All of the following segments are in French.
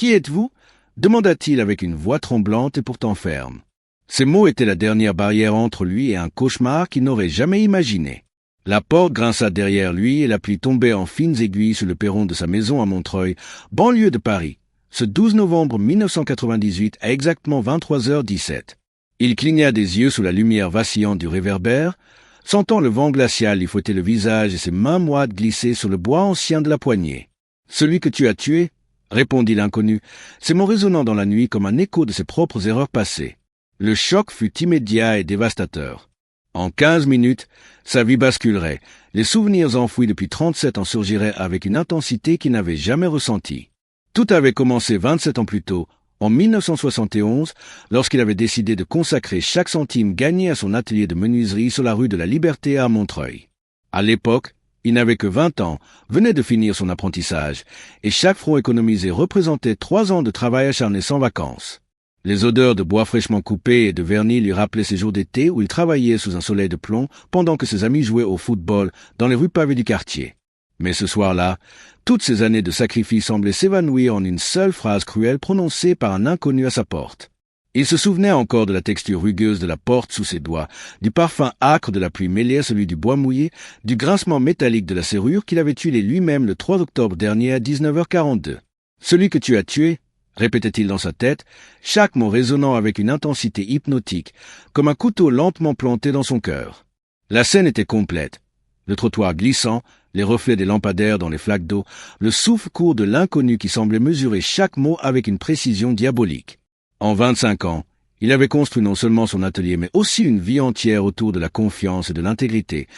Qui êtes-vous? Demanda-t-il avec une voix tremblante et pourtant ferme. Ces mots étaient la dernière barrière entre lui et un cauchemar qu'il n'aurait jamais imaginé. La porte grinça derrière lui et la pluie tombait en fines aiguilles sur le perron de sa maison à Montreuil, banlieue de Paris, ce 12 novembre 1998 à exactement 23h17. Il cligna des yeux sous la lumière vacillante du réverbère, sentant le vent glacial lui fouetter le visage et ses mains moites glisser sur le bois ancien de la poignée. « Celui que tu as tué ?» répondit l'inconnu, ses mots résonnant dans la nuit comme un écho de ses propres erreurs passées. Le choc fut immédiat et dévastateur. En 15 minutes, sa vie basculerait. Les souvenirs enfouis depuis 37 ans surgiraient avec une intensité qu'il n'avait jamais ressentie. Tout avait commencé 27 ans plus tôt, en 1971, lorsqu'il avait décidé de consacrer chaque centime gagné à son atelier de menuiserie sur la rue de la Liberté à Montreuil. À l'époque, il n'avait que 20 ans, venait de finir son apprentissage, et chaque franc économisé représentait 3 ans de travail acharné sans vacances. Les odeurs de bois fraîchement coupé et de vernis lui rappelaient ces jours d'été où il travaillait sous un soleil de plomb pendant que ses amis jouaient au football dans les rues pavées du quartier. Mais ce soir-là, toutes ces années de sacrifice semblaient s'évanouir en une seule phrase cruelle prononcée par un inconnu à sa porte. Il se souvenait encore de la texture rugueuse de la porte sous ses doigts, du parfum âcre de la pluie mêlé à celui du bois mouillé, du grincement métallique de la serrure qu'il avait tuilé lui-même le 3 octobre dernier à 19h42. « Celui que tu as tué ?» répétait-il dans sa tête, chaque mot résonnant avec une intensité hypnotique, comme un couteau lentement planté dans son cœur. La scène était complète. Le trottoir glissant, les reflets des lampadaires dans les flaques d'eau, le souffle court de l'inconnu qui semblait mesurer chaque mot avec une précision diabolique. En 25 ans, il avait construit non seulement son atelier, mais aussi une vie entière autour de la confiance et de l'intégrité,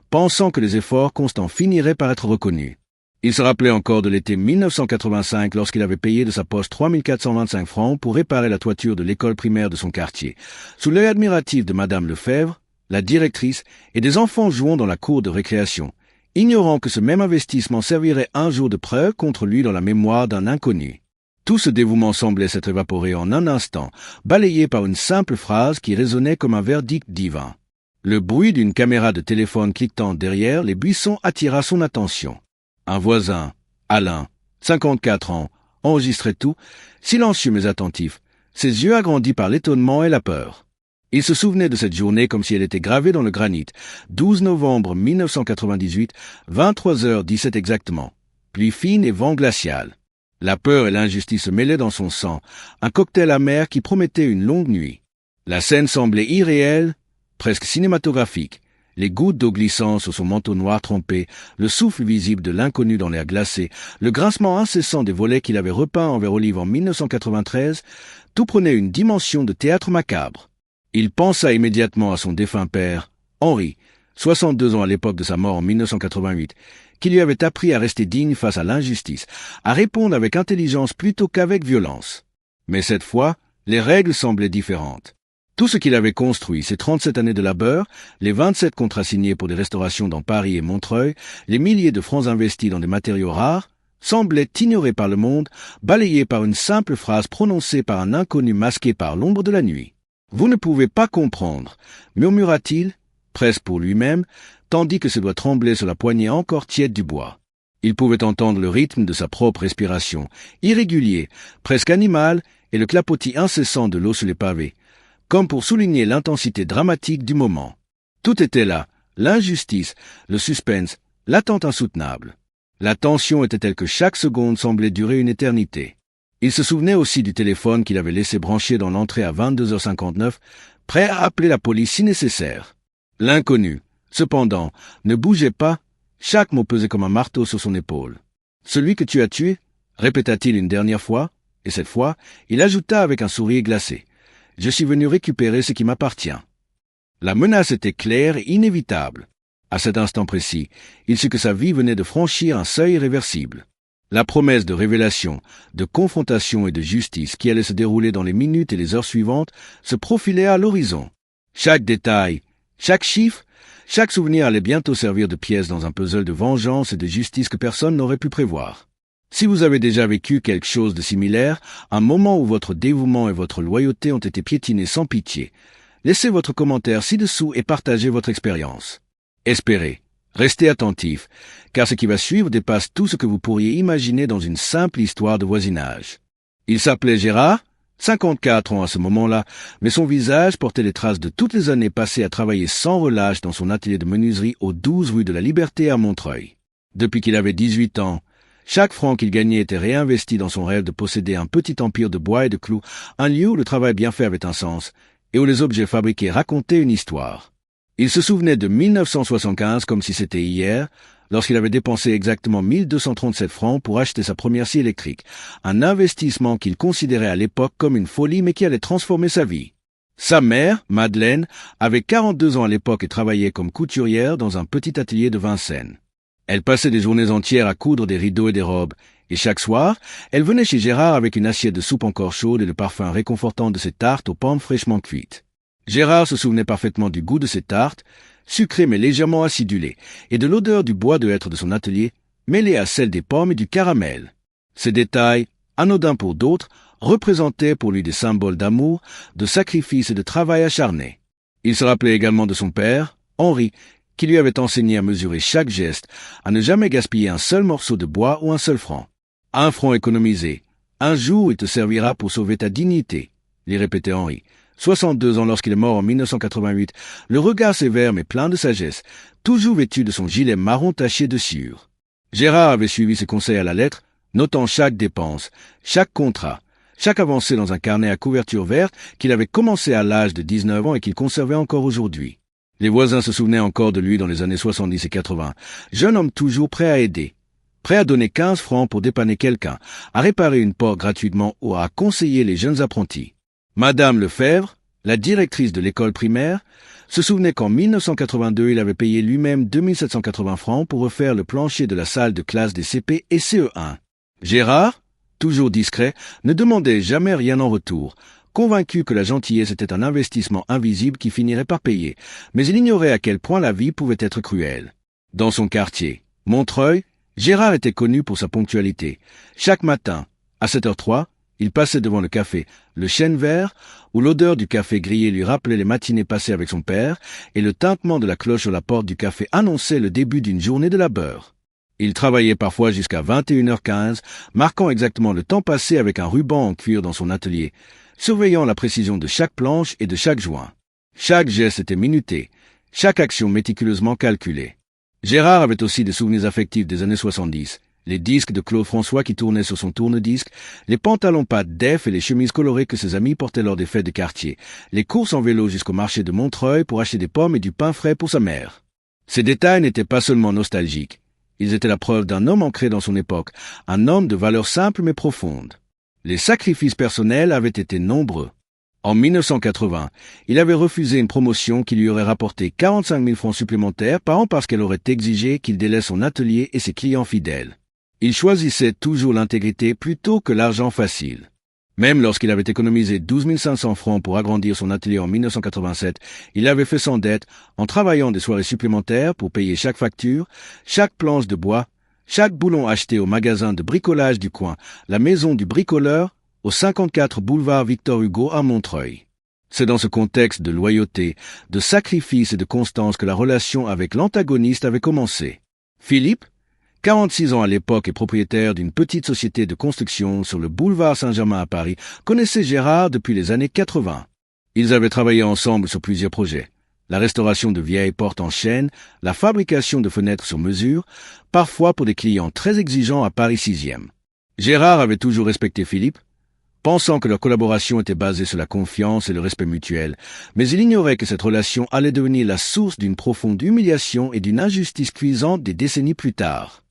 pensant que les efforts constants finiraient par être reconnus. Il se rappelait encore de l'été 1985 lorsqu'il avait payé de sa poche 3425 francs pour réparer la toiture de l'école primaire de son quartier, sous l'œil admiratif de Madame Lefebvre, la directrice, et des enfants jouant dans la cour de récréation, ignorant que ce même investissement servirait un jour de preuve contre lui dans la mémoire d'un inconnu. Tout ce dévouement semblait s'être évaporé en un instant, balayé par une simple phrase qui résonnait comme un verdict divin. Le bruit d'une caméra de téléphone cliquetant derrière les buissons attira son attention. Un voisin, Alain, 54 ans, enregistrait tout, silencieux mais attentif, ses yeux agrandis par l'étonnement et la peur. Il se souvenait de cette journée comme si elle était gravée dans le granit. 12 novembre 1998, 23h17 exactement. Pluie fine et vent glacial. La peur et l'injustice se mêlaient dans son sang, un cocktail amer qui promettait une longue nuit. La scène semblait irréelle, presque cinématographique. Les gouttes d'eau glissant sur son manteau noir trempé, le souffle visible de l'inconnu dans l'air glacé, le grincement incessant des volets qu'il avait repeints en vert olive en 1993, tout prenait une dimension de théâtre macabre. Il pensa immédiatement à son défunt père, Henri, 62 ans à l'époque de sa mort en 1988, qui lui avait appris à rester digne face à l'injustice, à répondre avec intelligence plutôt qu'avec violence. Mais cette fois, les règles semblaient différentes. Tout ce qu'il avait construit, ces 37 années de labeur, les 27 contrats signés pour des restaurations dans Paris et Montreuil, les milliers de francs investis dans des matériaux rares, semblait ignoré par le monde, balayé par une simple phrase prononcée par un inconnu masqué par l'ombre de la nuit. « Vous ne pouvez pas comprendre », murmura-t-il, presque pour lui-même, tandis que ses doigts tremblaient sur la poignée encore tiède du bois. Il pouvait entendre le rythme de sa propre respiration, irrégulier, presque animal, et le clapotis incessant de l'eau sur les pavés, comme pour souligner l'intensité dramatique du moment. Tout était là, l'injustice, le suspense, l'attente insoutenable. La tension était telle que chaque seconde semblait durer une éternité. Il se souvenait aussi du téléphone qu'il avait laissé brancher dans l'entrée à 22h59, prêt à appeler la police si nécessaire. L'inconnu, cependant, ne bougeait pas, chaque mot pesait comme un marteau sur son épaule. « Celui que tu as tué » répéta-t-il une dernière fois, et cette fois, il ajouta avec un sourire glacé. « Je suis venu récupérer ce qui m'appartient. » La menace était claire et inévitable. À cet instant précis, il sut que sa vie venait de franchir un seuil irréversible. La promesse de révélation, de confrontation et de justice qui allait se dérouler dans les minutes et les heures suivantes se profilait à l'horizon. Chaque détail, chaque chiffre, chaque souvenir allait bientôt servir de pièce dans un puzzle de vengeance et de justice que personne n'aurait pu prévoir. Si vous avez déjà vécu quelque chose de similaire, un moment où votre dévouement et votre loyauté ont été piétinés sans pitié, laissez votre commentaire ci-dessous et partagez votre expérience. Espérez, restez attentif, car ce qui va suivre dépasse tout ce que vous pourriez imaginer dans une simple histoire de voisinage. Il s'appelait Gérard, 54 ans à ce moment-là, mais son visage portait les traces de toutes les années passées à travailler sans relâche dans son atelier de menuiserie aux 12 rue de la Liberté à Montreuil. Depuis qu'il avait 18 ans, chaque franc qu'il gagnait était réinvesti dans son rêve de posséder un petit empire de bois et de clous, un lieu où le travail bien fait avait un sens, et où les objets fabriqués racontaient une histoire. Il se souvenait de 1975 comme si c'était hier, lorsqu'il avait dépensé exactement 1237 francs pour acheter sa première scie électrique, un investissement qu'il considérait à l'époque comme une folie mais qui allait transformer sa vie. Sa mère, Madeleine, avait 42 ans à l'époque et travaillait comme couturière dans un petit atelier de Vincennes. Elle passait des journées entières à coudre des rideaux et des robes, et chaque soir, elle venait chez Gérard avec une assiette de soupe encore chaude et le parfum réconfortant de ses tartes aux pommes fraîchement cuites. Gérard se souvenait parfaitement du goût de ces tartes, sucrées mais légèrement acidulées, et de l'odeur du bois de hêtre de son atelier, mêlée à celle des pommes et du caramel. Ces détails, anodins pour d'autres, représentaient pour lui des symboles d'amour, de sacrifice et de travail acharné. Il se rappelait également de son père, Henri, qui lui avait enseigné à mesurer chaque geste, à ne jamais gaspiller un seul morceau de bois ou un seul franc. 1 franc économisé. Un jour, il te servira pour sauver ta dignité, lui répétait Henri. 62 ans lorsqu'il est mort en 1988, le regard sévère mais plein de sagesse, toujours vêtu de son gilet marron taché de sciure. Gérard avait suivi ses conseils à la lettre, notant chaque dépense, chaque contrat, chaque avancée dans un carnet à couverture verte qu'il avait commencé à l'âge de 19 ans et qu'il conservait encore aujourd'hui. Les voisins se souvenaient encore de lui dans les années 70 et 80, jeune homme toujours prêt à aider, prêt à donner 15 francs pour dépanner quelqu'un, à réparer une porte gratuitement ou à conseiller les jeunes apprentis. Madame Lefebvre, la directrice de l'école primaire, se souvenait qu'en 1982, il avait payé lui-même 2780 francs pour refaire le plancher de la salle de classe des CP et CE1. Gérard, toujours discret, ne demandait jamais rien en retour, convaincu que la gentillesse était un investissement invisible qui finirait par payer, mais il ignorait à quel point la vie pouvait être cruelle. Dans son quartier, Montreuil, Gérard était connu pour sa ponctualité. Chaque matin, à 7h03, il passait devant le café, le chêne vert, où l'odeur du café grillé lui rappelait les matinées passées avec son père, et le tintement de la cloche sur la porte du café annonçait le début d'une journée de labeur. Il travaillait parfois jusqu'à 21h15, marquant exactement le temps passé avec un ruban en cuir dans son atelier, surveillant la précision de chaque planche et de chaque joint. Chaque geste était minuté, chaque action méticuleusement calculée. Gérard avait aussi des souvenirs affectifs des années 70. Les disques de Claude François qui tournaient sur son tourne-disque, les pantalons pattes d'Ef et les chemises colorées que ses amis portaient lors des fêtes de quartier, les courses en vélo jusqu'au marché de Montreuil pour acheter des pommes et du pain frais pour sa mère. Ces détails n'étaient pas seulement nostalgiques. Ils étaient la preuve d'un homme ancré dans son époque, un homme de valeurs simples mais profondes. Les sacrifices personnels avaient été nombreux. En 1980, il avait refusé une promotion qui lui aurait rapporté 45 000 francs supplémentaires par an parce qu'elle aurait exigé qu'il délaisse son atelier et ses clients fidèles. Il choisissait toujours l'intégrité plutôt que l'argent facile. Même lorsqu'il avait économisé 12 500 francs pour agrandir son atelier en 1987, il avait fait sans dette en travaillant des soirées supplémentaires pour payer chaque facture, chaque planche de bois, chaque boulon acheté au magasin de bricolage du coin, la maison du bricoleur, au 54 boulevard Victor Hugo à Montreuil. C'est dans ce contexte de loyauté, de sacrifice et de constance que la relation avec l'antagoniste avait commencé. Philippe, 46 ans à l'époque et propriétaire d'une petite société de construction sur le boulevard Saint-Germain à Paris, connaissait Gérard depuis les années 80. Ils avaient travaillé ensemble sur plusieurs projets. La restauration de vieilles portes en chêne, la fabrication de fenêtres sur mesure, parfois pour des clients très exigeants à Paris 6e. Gérard avait toujours respecté Philippe, pensant que leur collaboration était basée sur la confiance et le respect mutuel, mais il ignorait que cette relation allait devenir la source d'une profonde humiliation et d'une injustice cuisante des décennies plus tard.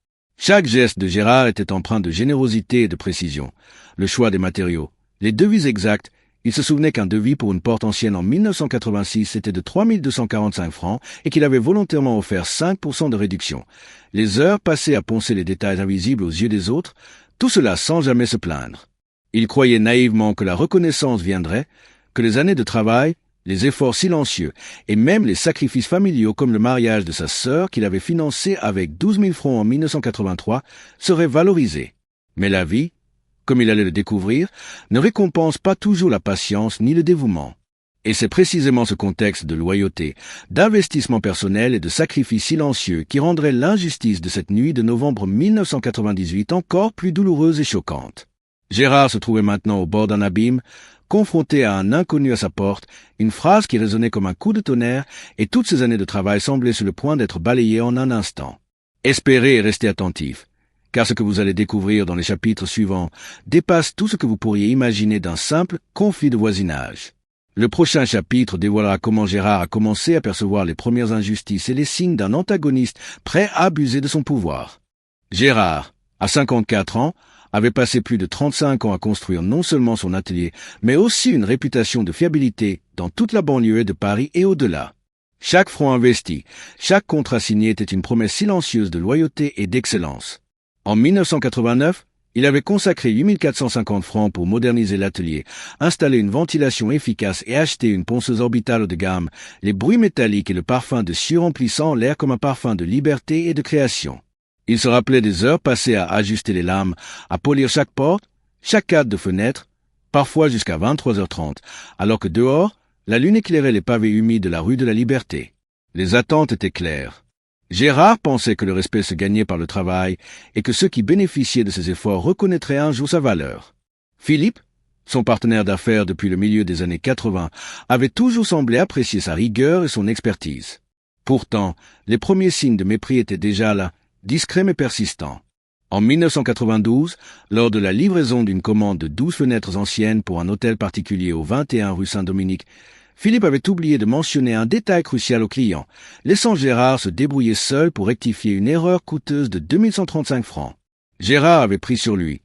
Chaque geste de Gérard était empreint de générosité et de précision. Le choix des matériaux, les devis exacts, il se souvenait qu'un devis pour une porte ancienne en 1986 était de 3 245 francs et qu'il avait volontairement offert 5% de réduction. Les heures passées à poncer les détails invisibles aux yeux des autres, tout cela sans jamais se plaindre. Il croyait naïvement que la reconnaissance viendrait, que les années de travail, les efforts silencieux et même les sacrifices familiaux comme le mariage de sa sœur qu'il avait financé avec 12 000 francs en 1983 seraient valorisés. Mais la vie, comme il allait le découvrir, ne récompense pas toujours la patience ni le dévouement. Et c'est précisément ce contexte de loyauté, d'investissement personnel et de sacrifice silencieux qui rendrait l'injustice de cette nuit de novembre 1998 encore plus douloureuse et choquante. Gérard se trouvait maintenant au bord d'un abîme, confronté à un inconnu à sa porte, une phrase qui résonnait comme un coup de tonnerre, et toutes ces années de travail semblaient sur le point d'être balayées en un instant. Espérez et restez attentifs, car ce que vous allez découvrir dans les chapitres suivants dépasse tout ce que vous pourriez imaginer d'un simple conflit de voisinage. Le prochain chapitre dévoilera comment Gérard a commencé à percevoir les premières injustices et les signes d'un antagoniste prêt à abuser de son pouvoir. Gérard, à 54 ans, avait passé plus de 35 ans à construire non seulement son atelier, mais aussi une réputation de fiabilité dans toute la banlieue de Paris et au-delà. Chaque franc investi, chaque contrat signé était une promesse silencieuse de loyauté et d'excellence. En 1989, il avait consacré 8450 francs pour moderniser l'atelier, installer une ventilation efficace et acheter une ponceuse orbitale haut de gamme, les bruits métalliques et le parfum de suremplissant l'air comme un parfum de liberté et de création. Il se rappelait des heures passées à ajuster les lames, à polir chaque porte, chaque cadre de fenêtre, parfois jusqu'à 23h30, alors que dehors, la lune éclairait les pavés humides de la rue de la Liberté. Les attentes étaient claires. Gérard pensait que le respect se gagnait par le travail et que ceux qui bénéficiaient de ses efforts reconnaîtraient un jour sa valeur. Philippe, son partenaire d'affaires depuis le milieu des années 80, avait toujours semblé apprécier sa rigueur et son expertise. Pourtant, les premiers signes de mépris étaient déjà là, discrets mais persistants. En 1992, lors de la livraison d'une commande de 12 fenêtres anciennes pour un hôtel particulier au 21 rue Saint-Dominique, Philippe avait oublié de mentionner un détail crucial au client, laissant Gérard se débrouiller seul pour rectifier une erreur coûteuse de 2135 francs. Gérard avait pris sur lui,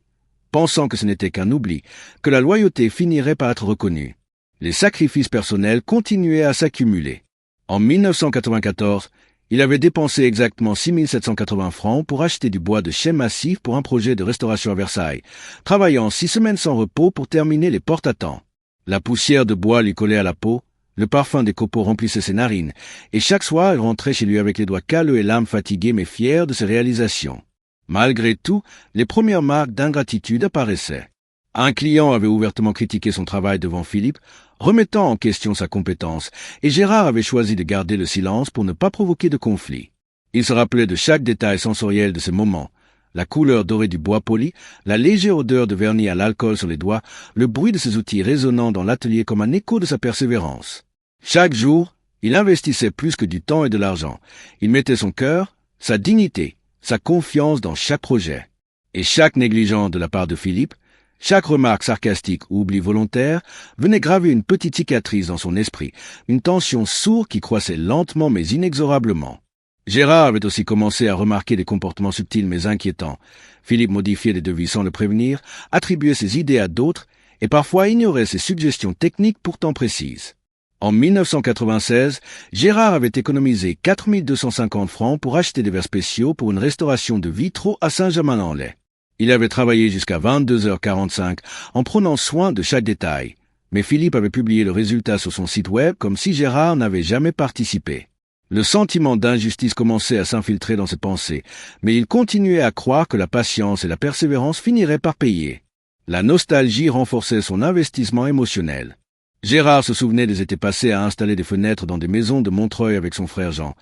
pensant que ce n'était qu'un oubli, que la loyauté finirait par être reconnue. Les sacrifices personnels continuaient à s'accumuler. En 1994, il avait dépensé exactement 6780 francs pour acheter du bois de chêne massif pour un projet de restauration à Versailles, travaillant 6 semaines sans repos pour terminer les portes à temps. La poussière de bois lui collait à la peau, le parfum des copeaux remplissait ses narines, et chaque soir il rentrait chez lui avec les doigts calleux et l'âme fatiguée mais fier de ses réalisations. Malgré tout, les premières marques d'ingratitude apparaissaient. Un client avait ouvertement critiqué son travail devant Philippe, remettant en question sa compétence, et Gérard avait choisi de garder le silence pour ne pas provoquer de conflit. Il se rappelait de chaque détail sensoriel de ces moments. La couleur dorée du bois poli, la légère odeur de vernis à l'alcool sur les doigts, le bruit de ses outils résonnant dans l'atelier comme un écho de sa persévérance. Chaque jour, il investissait plus que du temps et de l'argent. Il mettait son cœur, sa dignité, sa confiance dans chaque projet. Et chaque négligence de la part de Philippe, chaque remarque sarcastique ou oubli volontaire venait graver une petite cicatrice dans son esprit, une tension sourde qui croissait lentement mais inexorablement. Gérard avait aussi commencé à remarquer des comportements subtils mais inquiétants. Philippe modifiait des devis sans le prévenir, attribuait ses idées à d'autres et parfois ignorait ses suggestions techniques pourtant précises. En 1996, Gérard avait économisé 4250 francs pour acheter des verres spéciaux pour une restauration de vitraux à Saint-Germain-en-Laye. Il avait travaillé jusqu'à 22h45 en prenant soin de chaque détail, mais Philippe avait publié le résultat sur son site web comme si Gérard n'avait jamais participé. Le sentiment d'injustice commençait à s'infiltrer dans ses pensées, mais il continuait à croire que la patience et la persévérance finiraient par payer. La nostalgie renforçait son investissement émotionnel. Gérard se souvenait des étés passés à installer des fenêtres dans des maisons de Montreuil avec son frère Jean.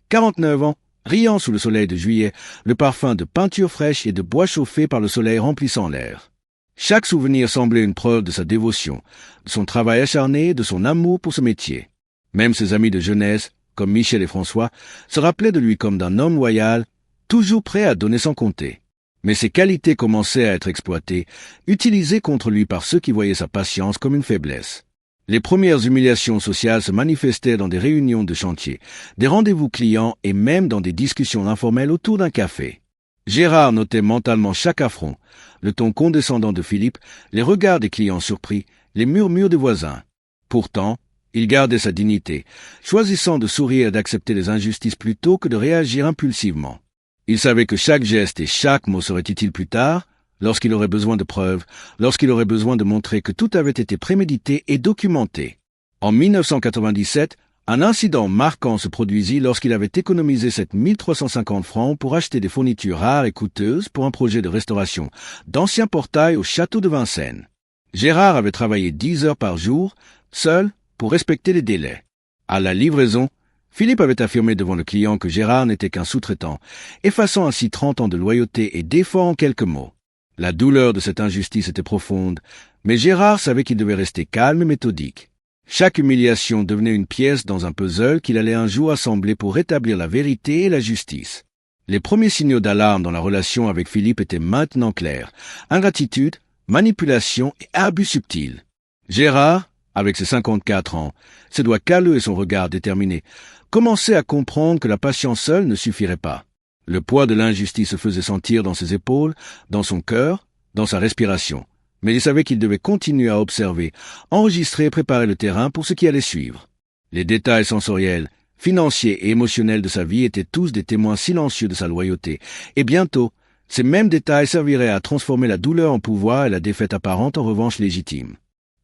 49 ans, riant sous le soleil de juillet, le parfum de peinture fraîche et de bois chauffé par le soleil remplissant l'air. Chaque souvenir semblait une preuve de sa dévotion, de son travail acharné, de son amour pour ce métier. Même ses amis de jeunesse, comme Michel et François, se rappelaient de lui comme d'un homme loyal, toujours prêt à donner sans compter. Mais ses qualités commençaient à être exploitées, utilisées contre lui par ceux qui voyaient sa patience comme une faiblesse. Les premières humiliations sociales se manifestaient dans des réunions de chantier, des rendez-vous clients et même dans des discussions informelles autour d'un café. Gérard notait mentalement chaque affront, le ton condescendant de Philippe, les regards des clients surpris, les murmures des voisins. Pourtant, il gardait sa dignité, choisissant de sourire et d'accepter les injustices plutôt que de réagir impulsivement. Il savait que chaque geste et chaque mot serait utile plus tard, lorsqu'il aurait besoin de preuves, lorsqu'il aurait besoin de montrer que tout avait été prémédité et documenté. En 1997, un incident marquant se produisit lorsqu'il avait économisé 7350 francs pour acheter des fournitures rares et coûteuses pour un projet de restauration d'anciens portails au château de Vincennes. Gérard avait travaillé 10 heures par jour, seul, pour respecter les délais. À la livraison, Philippe avait affirmé devant le client que Gérard n'était qu'un sous-traitant, effaçant ainsi 30 ans de loyauté et d'effort en quelques mots. La douleur de cette injustice était profonde, mais Gérard savait qu'il devait rester calme et méthodique. Chaque humiliation devenait une pièce dans un puzzle qu'il allait un jour assembler pour rétablir la vérité et la justice. Les premiers signaux d'alarme dans la relation avec Philippe étaient maintenant clairs. Ingratitude, manipulation et abus subtils. Gérard, avec ses 54 ans, ses doigts calleux et son regard déterminé, commençait à comprendre que la patience seule ne suffirait pas. Le poids de l'injustice se faisait sentir dans ses épaules, dans son cœur, dans sa respiration. Mais il savait qu'il devait continuer à observer, enregistrer et préparer le terrain pour ce qui allait suivre. Les détails sensoriels, financiers et émotionnels de sa vie étaient tous des témoins silencieux de sa loyauté, et bientôt, ces mêmes détails serviraient à transformer la douleur en pouvoir et la défaite apparente en revanche légitime.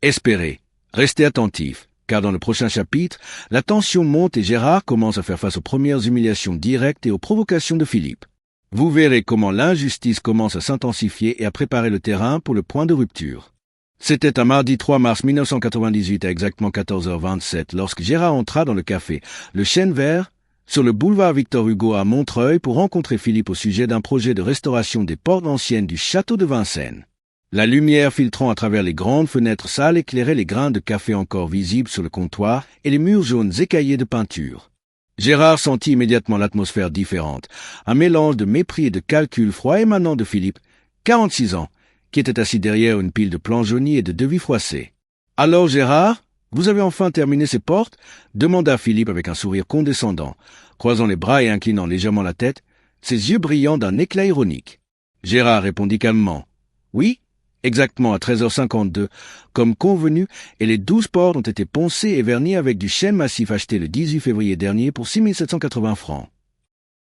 Espérez, restez attentifs, car dans le prochain chapitre, la tension monte et Gérard commence à faire face aux premières humiliations directes et aux provocations de Philippe. Vous verrez comment l'injustice commence à s'intensifier et à préparer le terrain pour le point de rupture. C'était un mardi 3 mars 1998 à exactement 14h27 lorsque Gérard entra dans le café Le Chêne Vert sur le boulevard Victor Hugo à Montreuil pour rencontrer Philippe au sujet d'un projet de restauration des portes anciennes du château de Vincennes. La lumière filtrant à travers les grandes fenêtres sales éclairait les grains de café encore visibles sur le comptoir et les murs jaunes écaillés de peinture. Gérard sentit immédiatement l'atmosphère différente, un mélange de mépris et de calcul froid émanant de Philippe, 46 ans, qui était assis derrière une pile de plans jaunis et de devis froissés. « Alors, Gérard, vous avez enfin terminé ces portes ?» demanda Philippe avec un sourire condescendant, croisant les bras et inclinant légèrement la tête, ses yeux brillant d'un éclat ironique. Gérard répondit calmement « Oui, exactement à 13h52, comme convenu, et les 12 portes ont été poncées et vernies avec du chêne massif acheté le 18 février dernier pour 6 780 francs. »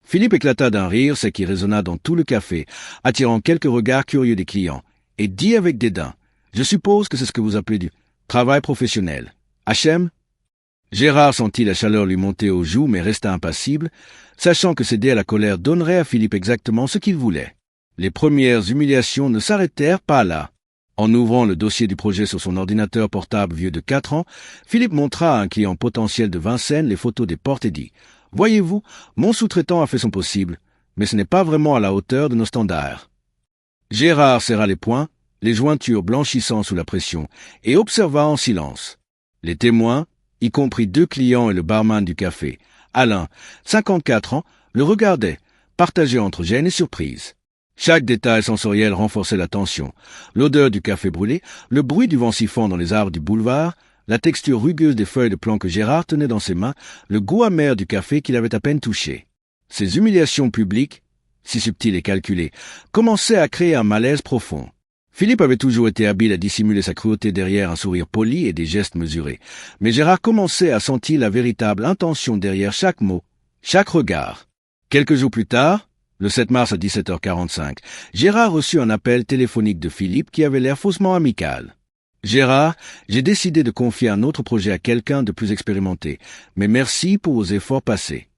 Philippe éclata d'un rire, ce qui résonna dans tout le café, attirant quelques regards curieux des clients, et dit avec dédain « Je suppose que c'est ce que vous appelez du travail professionnel. H.M. » Gérard sentit la chaleur lui monter aux joues, mais resta impassible, sachant que céder à la colère donnerait à Philippe exactement ce qu'il voulait. Les premières humiliations ne s'arrêtèrent pas là. En ouvrant le dossier du projet sur son ordinateur portable vieux de 4 ans, Philippe montra à un client potentiel de Vincennes les photos des portes et dit « Voyez-vous, mon sous-traitant a fait son possible, mais ce n'est pas vraiment à la hauteur de nos standards. » Gérard serra les poings, les jointures blanchissant sous la pression, et observa en silence. Les témoins, y compris 2 clients et le barman du café, Alain, 54 ans, le regardaient, partagés entre gêne et surprise. Chaque détail sensoriel renforçait la tension. L'odeur du café brûlé, le bruit du vent sifflant dans les arbres du boulevard, la texture rugueuse des feuilles de plomb que Gérard tenait dans ses mains, le goût amer du café qu'il avait à peine touché. Ces humiliations publiques, si subtiles et calculées, commençaient à créer un malaise profond. Philippe avait toujours été habile à dissimuler sa cruauté derrière un sourire poli et des gestes mesurés, mais Gérard commençait à sentir la véritable intention derrière chaque mot, chaque regard. Quelques jours plus tard, le 7 mars à 17h45, Gérard reçut un appel téléphonique de Philippe qui avait l'air faussement amical. « Gérard, j'ai décidé de confier un autre projet à quelqu'un de plus expérimenté, mais merci pour vos efforts passés. »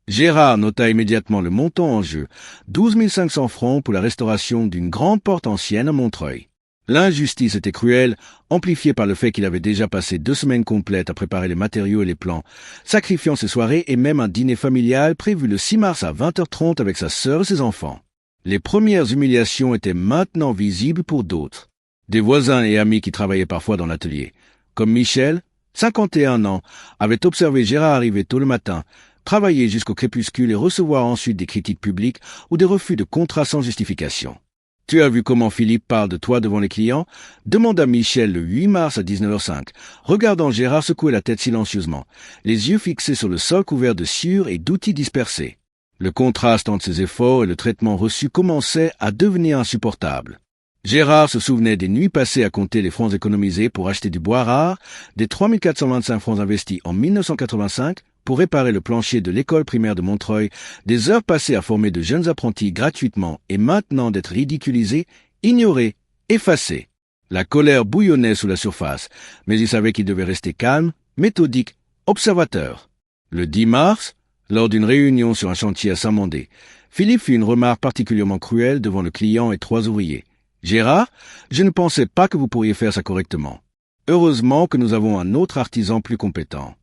Gérard nota immédiatement le montant en jeu, 12 500 francs pour la restauration d'une grande porte ancienne à Montreuil. L'injustice était cruelle, amplifiée par le fait qu'il avait déjà passé 2 semaines complètes à préparer les matériaux et les plans, sacrifiant ses soirées et même un dîner familial prévu le 6 mars à 20h30 avec sa sœur et ses enfants. Les premières humiliations étaient maintenant visibles pour d'autres. Des voisins et amis qui travaillaient parfois dans l'atelier, comme Michel, 51 ans, avait observé Gérard arriver tôt le matin, travailler jusqu'au crépuscule et recevoir ensuite des critiques publiques ou des refus de contrats sans justification. « Tu as vu comment Philippe parle de toi devant les clients ?» demanda Michel le 8 mars à 19h05, regardant Gérard secouer la tête silencieusement, les yeux fixés sur le sol couvert de sciures et d'outils dispersés. Le contraste entre ses efforts et le traitement reçu commençait à devenir insupportable. Gérard se souvenait des nuits passées à compter les francs économisés pour acheter du bois rare, des 3 425 francs investis en 1985 pour réparer le plancher de l'école primaire de Montreuil, des heures passées à former de jeunes apprentis gratuitement et maintenant d'être ridiculisés, ignorés, effacés. La colère bouillonnait sous la surface, mais il savait qu'il devait rester calme, méthodique, observateur. Le 10 mars, lors d'une réunion sur un chantier à Saint-Mandé, Philippe fit une remarque particulièrement cruelle devant le client et 3 ouvriers. « Gérard, je ne pensais pas que vous pourriez faire ça correctement. Heureusement que nous avons un autre artisan plus compétent. »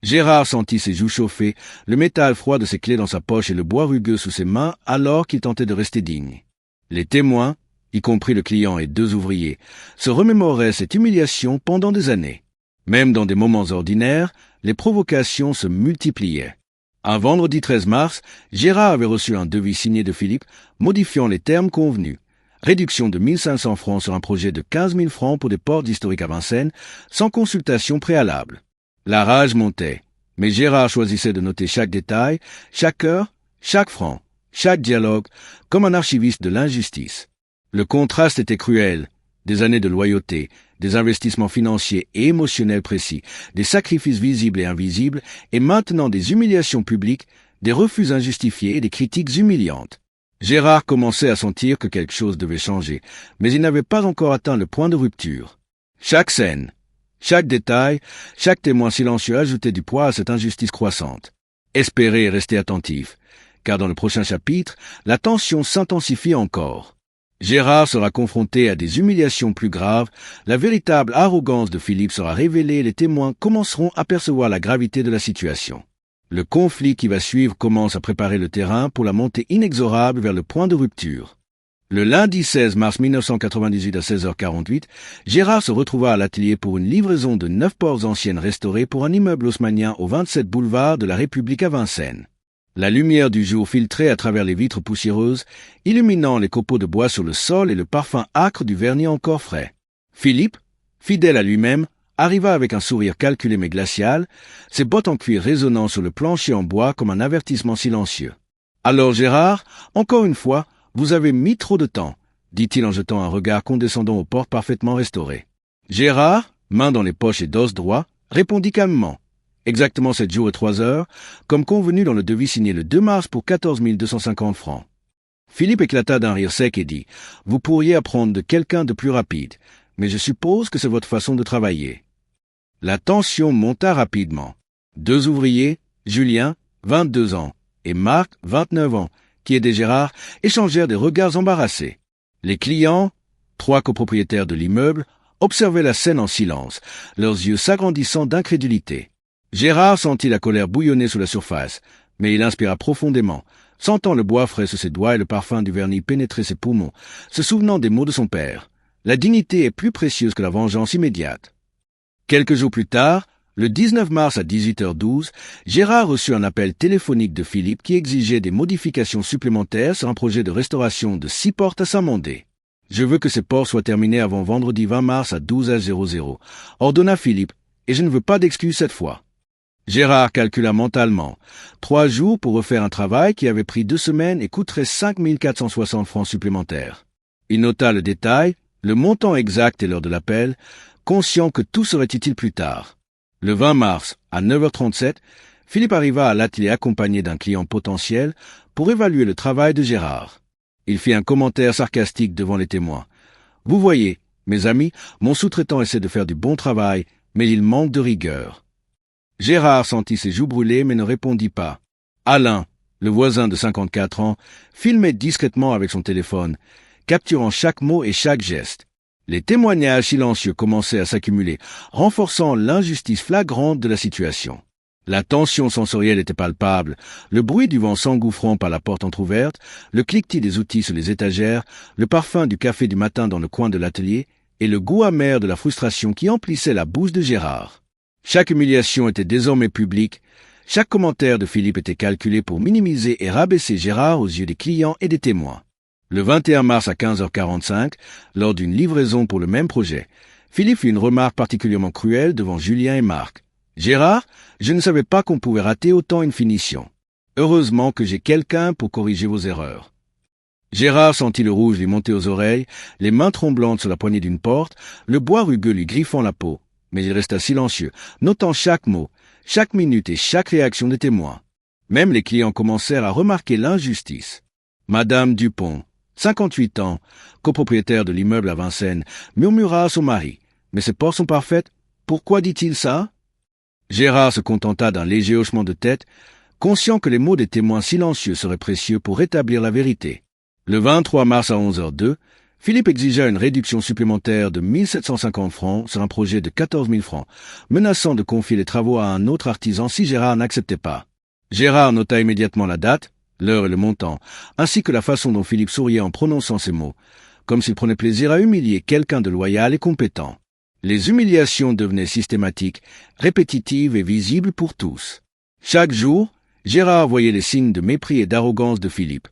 Gérard sentit ses joues chauffer, le métal froid de ses clés dans sa poche et le bois rugueux sous ses mains alors qu'il tentait de rester digne. Les témoins, y compris le client et 2 ouvriers, se remémoraient cette humiliation pendant des années. Même dans des moments ordinaires, les provocations se multipliaient. Un vendredi 13 mars, Gérard avait reçu un devis signé de Philippe, modifiant les termes convenus. Réduction de 1500 francs sur un projet de 15 000 francs pour des portes historiques à Vincennes, sans consultation préalable. La rage montait, mais Gérard choisissait de noter chaque détail, chaque heure, chaque franc, chaque dialogue, comme un archiviste de l'injustice. Le contraste était cruel. Des années de loyauté, des investissements financiers et émotionnels précis, des sacrifices visibles et invisibles, et maintenant des humiliations publiques, des refus injustifiés et des critiques humiliantes. Gérard commençait à sentir que quelque chose devait changer, mais il n'avait pas encore atteint le point de rupture. Chaque scène, chaque détail, chaque témoin silencieux ajoutait du poids à cette injustice croissante. Espérer et rester attentif, car dans le prochain chapitre, la tension s'intensifie encore. Gérard sera confronté à des humiliations plus graves, la véritable arrogance de Philippe sera révélée et les témoins commenceront à percevoir la gravité de la situation. Le conflit qui va suivre commence à préparer le terrain pour la montée inexorable vers le point de rupture. Le lundi 16 mars 1998 à 16h48, Gérard se retrouva à l'atelier pour une livraison de 9 portes anciennes restaurées pour un immeuble haussmannien au 27 boulevard de la République à Vincennes. La lumière du jour filtrait à travers les vitres poussiéreuses, illuminant les copeaux de bois sur le sol et le parfum âcre du vernis encore frais. Philippe, fidèle à lui-même, arriva avec un sourire calculé mais glacial, ses bottes en cuir résonnant sur le plancher en bois comme un avertissement silencieux. « Alors Gérard, encore une fois, vous avez mis trop de temps, » dit-il en jetant un regard condescendant aux portes parfaitement restaurées. Gérard, main dans les poches et dos droit, répondit calmement. Exactement 7 jours et 3 heures, comme convenu dans le devis signé le 2 mars pour 14 250 francs. Philippe éclata d'un rire sec et dit « Vous pourriez apprendre de quelqu'un de plus rapide, mais je suppose que c'est votre façon de travailler. » La tension monta rapidement. 2 ouvriers, Julien, 22 ans, et Marc, 29 ans, qui aidaient Gérard, échangèrent des regards embarrassés. Les clients, 3 copropriétaires de l'immeuble, observaient la scène en silence, leurs yeux s'agrandissant d'incrédulité. Gérard sentit la colère bouillonner sous la surface, mais il inspira profondément, sentant le bois frais sous ses doigts et le parfum du vernis pénétrer ses poumons, se souvenant des mots de son père. La dignité est plus précieuse que la vengeance immédiate. Quelques jours plus tard, le 19 mars à 18h12, Gérard reçut un appel téléphonique de Philippe qui exigeait des modifications supplémentaires sur un projet de restauration de 6 portes à Saint-Mandé. « Je veux que ces portes soient terminées avant vendredi 20 mars à 12h00, ordonna Philippe, et je ne veux pas d'excuses cette fois. » Gérard calcula mentalement. 3 jours pour refaire un travail qui avait pris 2 semaines et coûterait 5 460 francs supplémentaires. Il nota le détail, le montant exact et l'heure de l'appel, conscient que tout serait utile plus tard. Le 20 mars, à 9h37, Philippe arriva à l'atelier accompagné d'un client potentiel pour évaluer le travail de Gérard. Il fit un commentaire sarcastique devant les témoins. « Vous voyez, mes amis, mon sous-traitant essaie de faire du bon travail, mais il manque de rigueur. » Gérard sentit ses joues brûler mais ne répondit pas. Alain, le voisin de 54 ans, filmait discrètement avec son téléphone, capturant chaque mot et chaque geste. Les témoignages silencieux commençaient à s'accumuler, renforçant l'injustice flagrante de la situation. La tension sensorielle était palpable, le bruit du vent s'engouffrant par la porte entr'ouverte, le cliquetis des outils sur les étagères, le parfum du café du matin dans le coin de l'atelier et le goût amer de la frustration qui emplissait la bouche de Gérard. Chaque humiliation était désormais publique, chaque commentaire de Philippe était calculé pour minimiser et rabaisser Gérard aux yeux des clients et des témoins. Le 21 mars à 15h45, lors d'une livraison pour le même projet, Philippe fit une remarque particulièrement cruelle devant Julien et Marc. « Gérard, je ne savais pas qu'on pouvait rater autant une finition. Heureusement que j'ai quelqu'un pour corriger vos erreurs. » Gérard sentit le rouge lui monter aux oreilles, les mains tremblantes sur la poignée d'une porte, le bois rugueux lui griffant la peau. Mais il resta silencieux, notant chaque mot, chaque minute et chaque réaction des témoins. Même les clients commencèrent à remarquer l'injustice. Madame Dupont, 58 ans, copropriétaire de l'immeuble à Vincennes, murmura à son mari. « Mais ces portes sont parfaites. Pourquoi dit-il ça ?» Gérard se contenta d'un léger hochement de tête, conscient que les mots des témoins silencieux seraient précieux pour rétablir la vérité. Le 23 mars à 11h02, Philippe exigea une réduction supplémentaire de 1750 francs sur un projet de 14 000 francs, menaçant de confier les travaux à un autre artisan si Gérard n'acceptait pas. Gérard nota immédiatement la date, l'heure et le montant, ainsi que la façon dont Philippe souriait en prononçant ces mots. comme s'il prenait plaisir à humilier quelqu'un de loyal et compétent. Les humiliations devenaient systématiques, répétitives et visibles pour tous. Chaque jour, Gérard voyait les signes de mépris et d'arrogance de Philippe.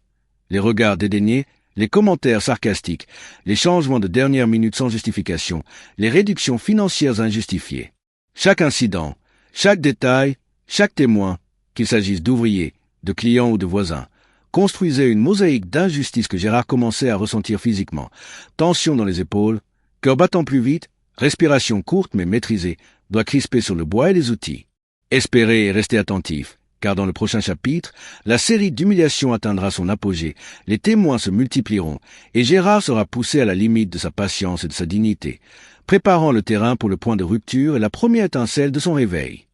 Les regards dédaignés, les commentaires sarcastiques, les changements de dernière minute sans justification, les réductions financières injustifiées. Chaque incident, chaque détail, chaque témoin, qu'il s'agisse d'ouvriers, de clients ou de voisins, construisait une mosaïque d'injustices que Gérard commençait à ressentir physiquement. Tension dans les épaules, cœur battant plus vite, respiration courte mais maîtrisée, doigts crispés sur le bois et les outils. Espérez et restez attentifs, car dans le prochain chapitre, la série d'humiliations atteindra son apogée, les témoins se multiplieront, et Gérard sera poussé à la limite de sa patience et de sa dignité, préparant le terrain pour le point de rupture et la première étincelle de son réveil.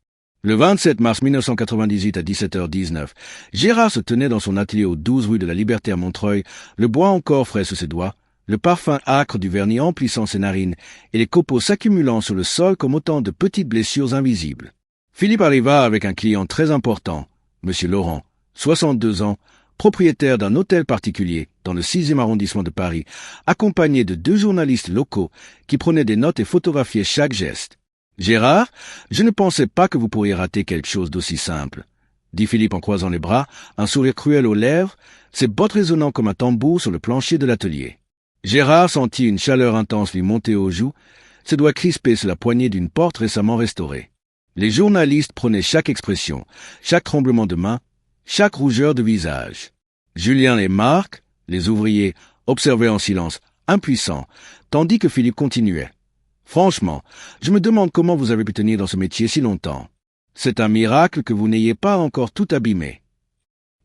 Le 27 mars 1998 à 17h19, Gérard se tenait dans son atelier aux 12 rue de la Liberté à Montreuil, le bois encore frais sous ses doigts, le parfum âcre du vernis emplissant ses narines et les copeaux s'accumulant sur le sol comme autant de petites blessures invisibles. Philippe arriva avec un client très important, M. Laurent, 62 ans, propriétaire d'un hôtel particulier dans le 6e arrondissement de Paris, accompagné de 2 journalistes locaux qui prenaient des notes et photographiaient chaque geste. « Gérard, je ne pensais pas que vous pourriez rater quelque chose d'aussi simple, » dit Philippe en croisant les bras, un sourire cruel aux lèvres, ses bottes résonnant comme un tambour sur le plancher de l'atelier. Gérard sentit une chaleur intense lui monter aux joues, ses doigts crispés sur la poignée d'une porte récemment restaurée. Les journalistes prenaient chaque expression, chaque tremblement de main, chaque rougeur de visage. Julien et Marc, les ouvriers, observaient en silence, impuissants, tandis que Philippe continuait. « Franchement, je me demande comment vous avez pu tenir dans ce métier si longtemps. C'est un miracle que vous n'ayez pas encore tout abîmé. »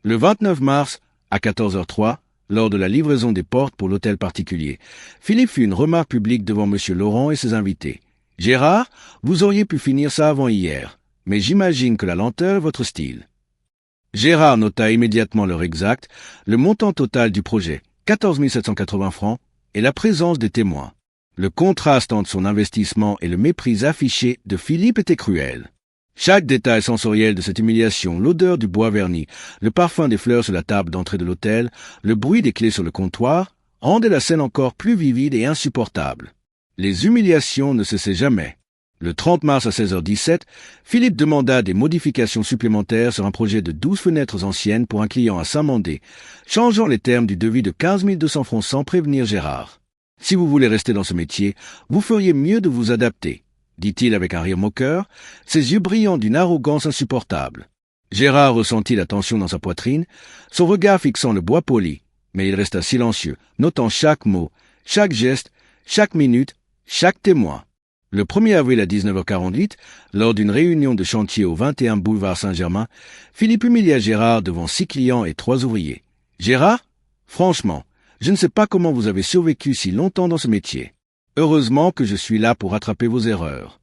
Le 29 mars, à 14h03, lors de la livraison des portes pour l'hôtel particulier, Philippe fit une remarque publique devant M. Laurent et ses invités. « Gérard, vous auriez pu finir ça avant hier, mais j'imagine que la lenteur est votre style. » Gérard nota immédiatement l'heure exacte, le montant total du projet, 14 780 francs, et la présence des témoins. Le contraste entre son investissement et le mépris affiché de Philippe était cruel. Chaque détail sensoriel de cette humiliation, l'odeur du bois verni, le parfum des fleurs sur la table d'entrée de l'hôtel, le bruit des clés sur le comptoir, rendaient la scène encore plus vivide et insupportable. Les humiliations ne cessaient jamais. Le 30 mars à 16h17, Philippe demanda des modifications supplémentaires sur un projet de 12 fenêtres anciennes pour un client à Saint-Mandé, changeant les termes du devis de 15 200 francs sans prévenir Gérard. « Si vous voulez rester dans ce métier, vous feriez mieux de vous adapter, » dit-il avec un rire moqueur, ses yeux brillant d'une arrogance insupportable. Gérard ressentit la tension dans sa poitrine, son regard fixant le bois poli, mais il resta silencieux, notant chaque mot, chaque geste, chaque minute, chaque témoin. Le 1er avril à 19h48, lors d'une réunion de chantier au 21 boulevard Saint-Germain, Philippe humilia Gérard devant 6 clients et 3 ouvriers. « Gérard, franchement, je ne sais pas comment vous avez survécu si longtemps dans ce métier. Heureusement que je suis là pour rattraper vos erreurs. »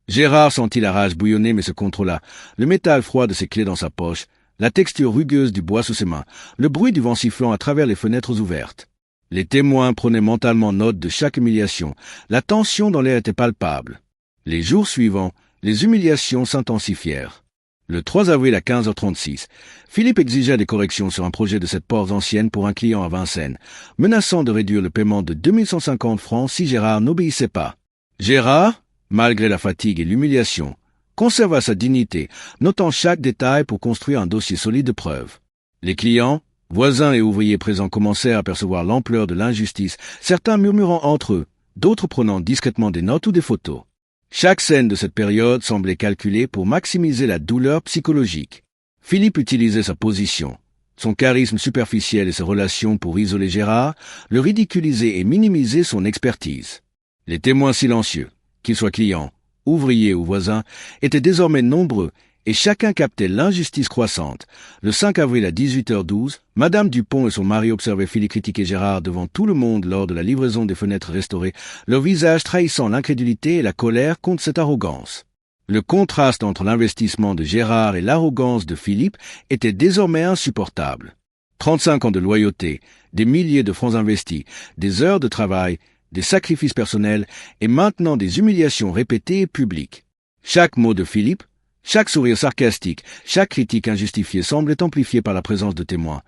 Gérard sentit la rage bouillonner mais se contrôla, le métal froid de ses clés dans sa poche, la texture rugueuse du bois sous ses mains, le bruit du vent sifflant à travers les fenêtres ouvertes. Les témoins prenaient mentalement note de chaque humiliation, la tension dans l'air était palpable. Les jours suivants, les humiliations s'intensifièrent. Le 3 avril à 15h36, Philippe exigea des corrections sur un projet de cette porte ancienne pour un client à Vincennes, menaçant de réduire le paiement de 2150 francs si Gérard n'obéissait pas. Gérard, malgré la fatigue et l'humiliation, conserva sa dignité, notant chaque détail pour construire un dossier solide de preuves. Les clients, voisins et ouvriers présents commencèrent à percevoir l'ampleur de l'injustice, certains murmurant entre eux, d'autres prenant discrètement des notes ou des photos. Chaque scène de cette période semblait calculée pour maximiser la douleur psychologique. Philippe utilisait sa position, son charisme superficiel et ses relations pour isoler Gérard, le ridiculiser et minimiser son expertise. Les témoins silencieux, qu'ils soient clients, ouvriers ou voisins, étaient désormais nombreux et chacun captait l'injustice croissante. Le 5 avril à 18h12, Madame Dupont et son mari observaient Philippe critiquer Gérard devant tout le monde lors de la livraison des fenêtres restaurées, leur visage trahissant l'incrédulité et la colère contre cette arrogance. Le contraste entre l'investissement de Gérard et l'arrogance de Philippe était désormais insupportable. 35 ans de loyauté, des milliers de francs investis, des heures de travail, des sacrifices personnels et maintenant des humiliations répétées et publiques. Chaque mot de Philippe, chaque sourire sarcastique, chaque critique injustifiée semblait amplifiée par la présence de témoins,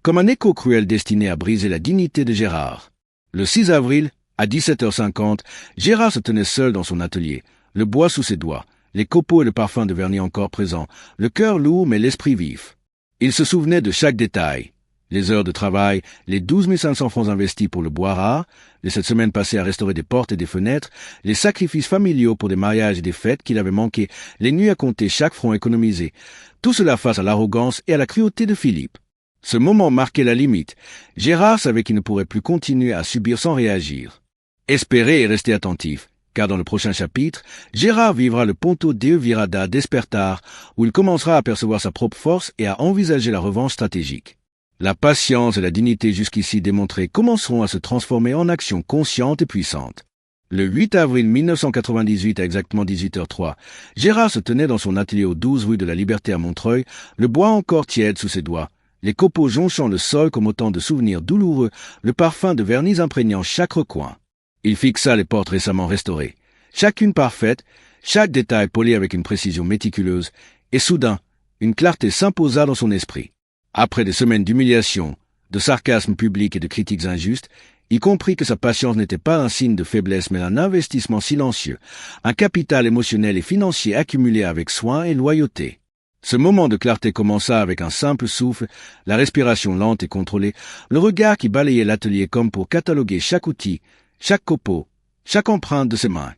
comme un écho cruel destiné à briser la dignité de Gérard. Le 6 avril, à 17h50, Gérard se tenait seul dans son atelier, le bois sous ses doigts, les copeaux et le parfum de vernis encore présents, le cœur lourd mais l'esprit vif. Il se souvenait de chaque détail. Les heures de travail, les 12 500 francs investis pour le bois rare, les 7 semaines passées à restaurer des portes et des fenêtres, les sacrifices familiaux pour des mariages et des fêtes qu'il avait manqués, les nuits à compter chaque franc économisé. Tout cela face à l'arrogance et à la cruauté de Philippe. Ce moment marquait la limite. Gérard savait qu'il ne pourrait plus continuer à subir sans réagir. Espérer et rester attentif, car dans le prochain chapitre, Gérard vivra le Ponto Deo Virada d'Espertar, où il commencera à percevoir sa propre force et à envisager la revanche stratégique. La patience et la dignité jusqu'ici démontrées commenceront à se transformer en actions conscientes et puissantes. Le 8 avril 1998 à exactement 18h03, Gérard se tenait dans son atelier aux 12 rue de la Liberté à Montreuil, le bois encore tiède sous ses doigts, les copeaux jonchant le sol comme autant de souvenirs douloureux, le parfum de vernis imprégnant chaque recoin. Il fixa les portes récemment restaurées, chacune parfaite, chaque détail poli avec une précision méticuleuse, et soudain, une clarté s'imposa dans son esprit. Après des semaines d'humiliation, de sarcasme public et de critiques injustes, il comprit que sa patience n'était pas un signe de faiblesse mais un investissement silencieux, un capital émotionnel et financier accumulé avec soin et loyauté. Ce moment de clarté commença avec un simple souffle, la respiration lente et contrôlée, le regard qui balayait l'atelier comme pour cataloguer chaque outil, chaque copeau, chaque empreinte de ses mains.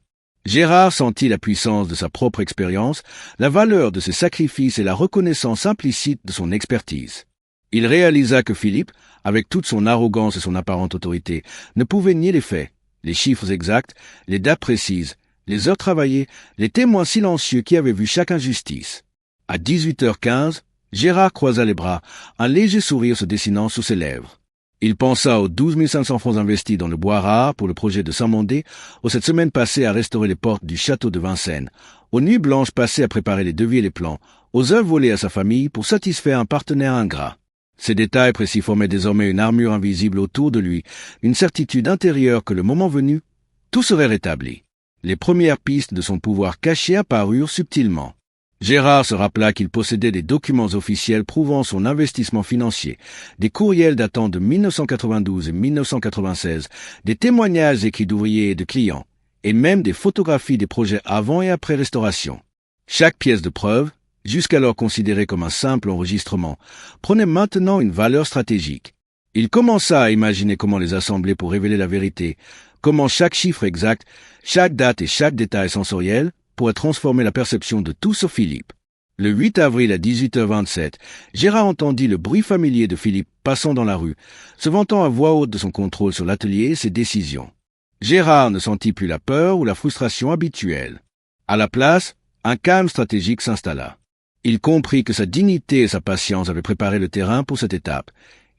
Gérard sentit la puissance de sa propre expérience, la valeur de ses sacrifices et la reconnaissance implicite de son expertise. Il réalisa que Philippe, avec toute son arrogance et son apparente autorité, ne pouvait nier les faits, les chiffres exacts, les dates précises, les heures travaillées, les témoins silencieux qui avaient vu chaque injustice. À 18h15, Gérard croisa les bras, un léger sourire se dessinant sous ses lèvres. Il pensa aux 12 500 francs investis dans le bois rare pour le projet de Saint-Mandé, aux 7 semaines passées à restaurer les portes du château de Vincennes, aux nuits blanches passées à préparer les devis et les plans, aux heures volées à sa famille pour satisfaire un partenaire ingrat. Ces détails précis formaient désormais une armure invisible autour de lui, une certitude intérieure que le moment venu, tout serait rétabli. Les premières pistes de son pouvoir caché apparurent subtilement. Gérard se rappela qu'il possédait des documents officiels prouvant son investissement financier, des courriels datant de 1992 et 1996, des témoignages écrits d'ouvriers et de clients, et même des photographies des projets avant et après restauration. Chaque pièce de preuve, jusqu'alors considérée comme un simple enregistrement, prenait maintenant une valeur stratégique. Il commença à imaginer comment les assembler pour révéler la vérité, comment chaque chiffre exact, chaque date et chaque détail sensoriel pourrait transformer la perception de tout sauf Philippe. Le 8 avril à 18h27, Gérard entendit le bruit familier de Philippe passant dans la rue, se vantant à voix haute de son contrôle sur l'atelier et ses décisions. Gérard ne sentit plus la peur ou la frustration habituelle. À la place, un calme stratégique s'installa. Il comprit que sa dignité et sa patience avaient préparé le terrain pour cette étape.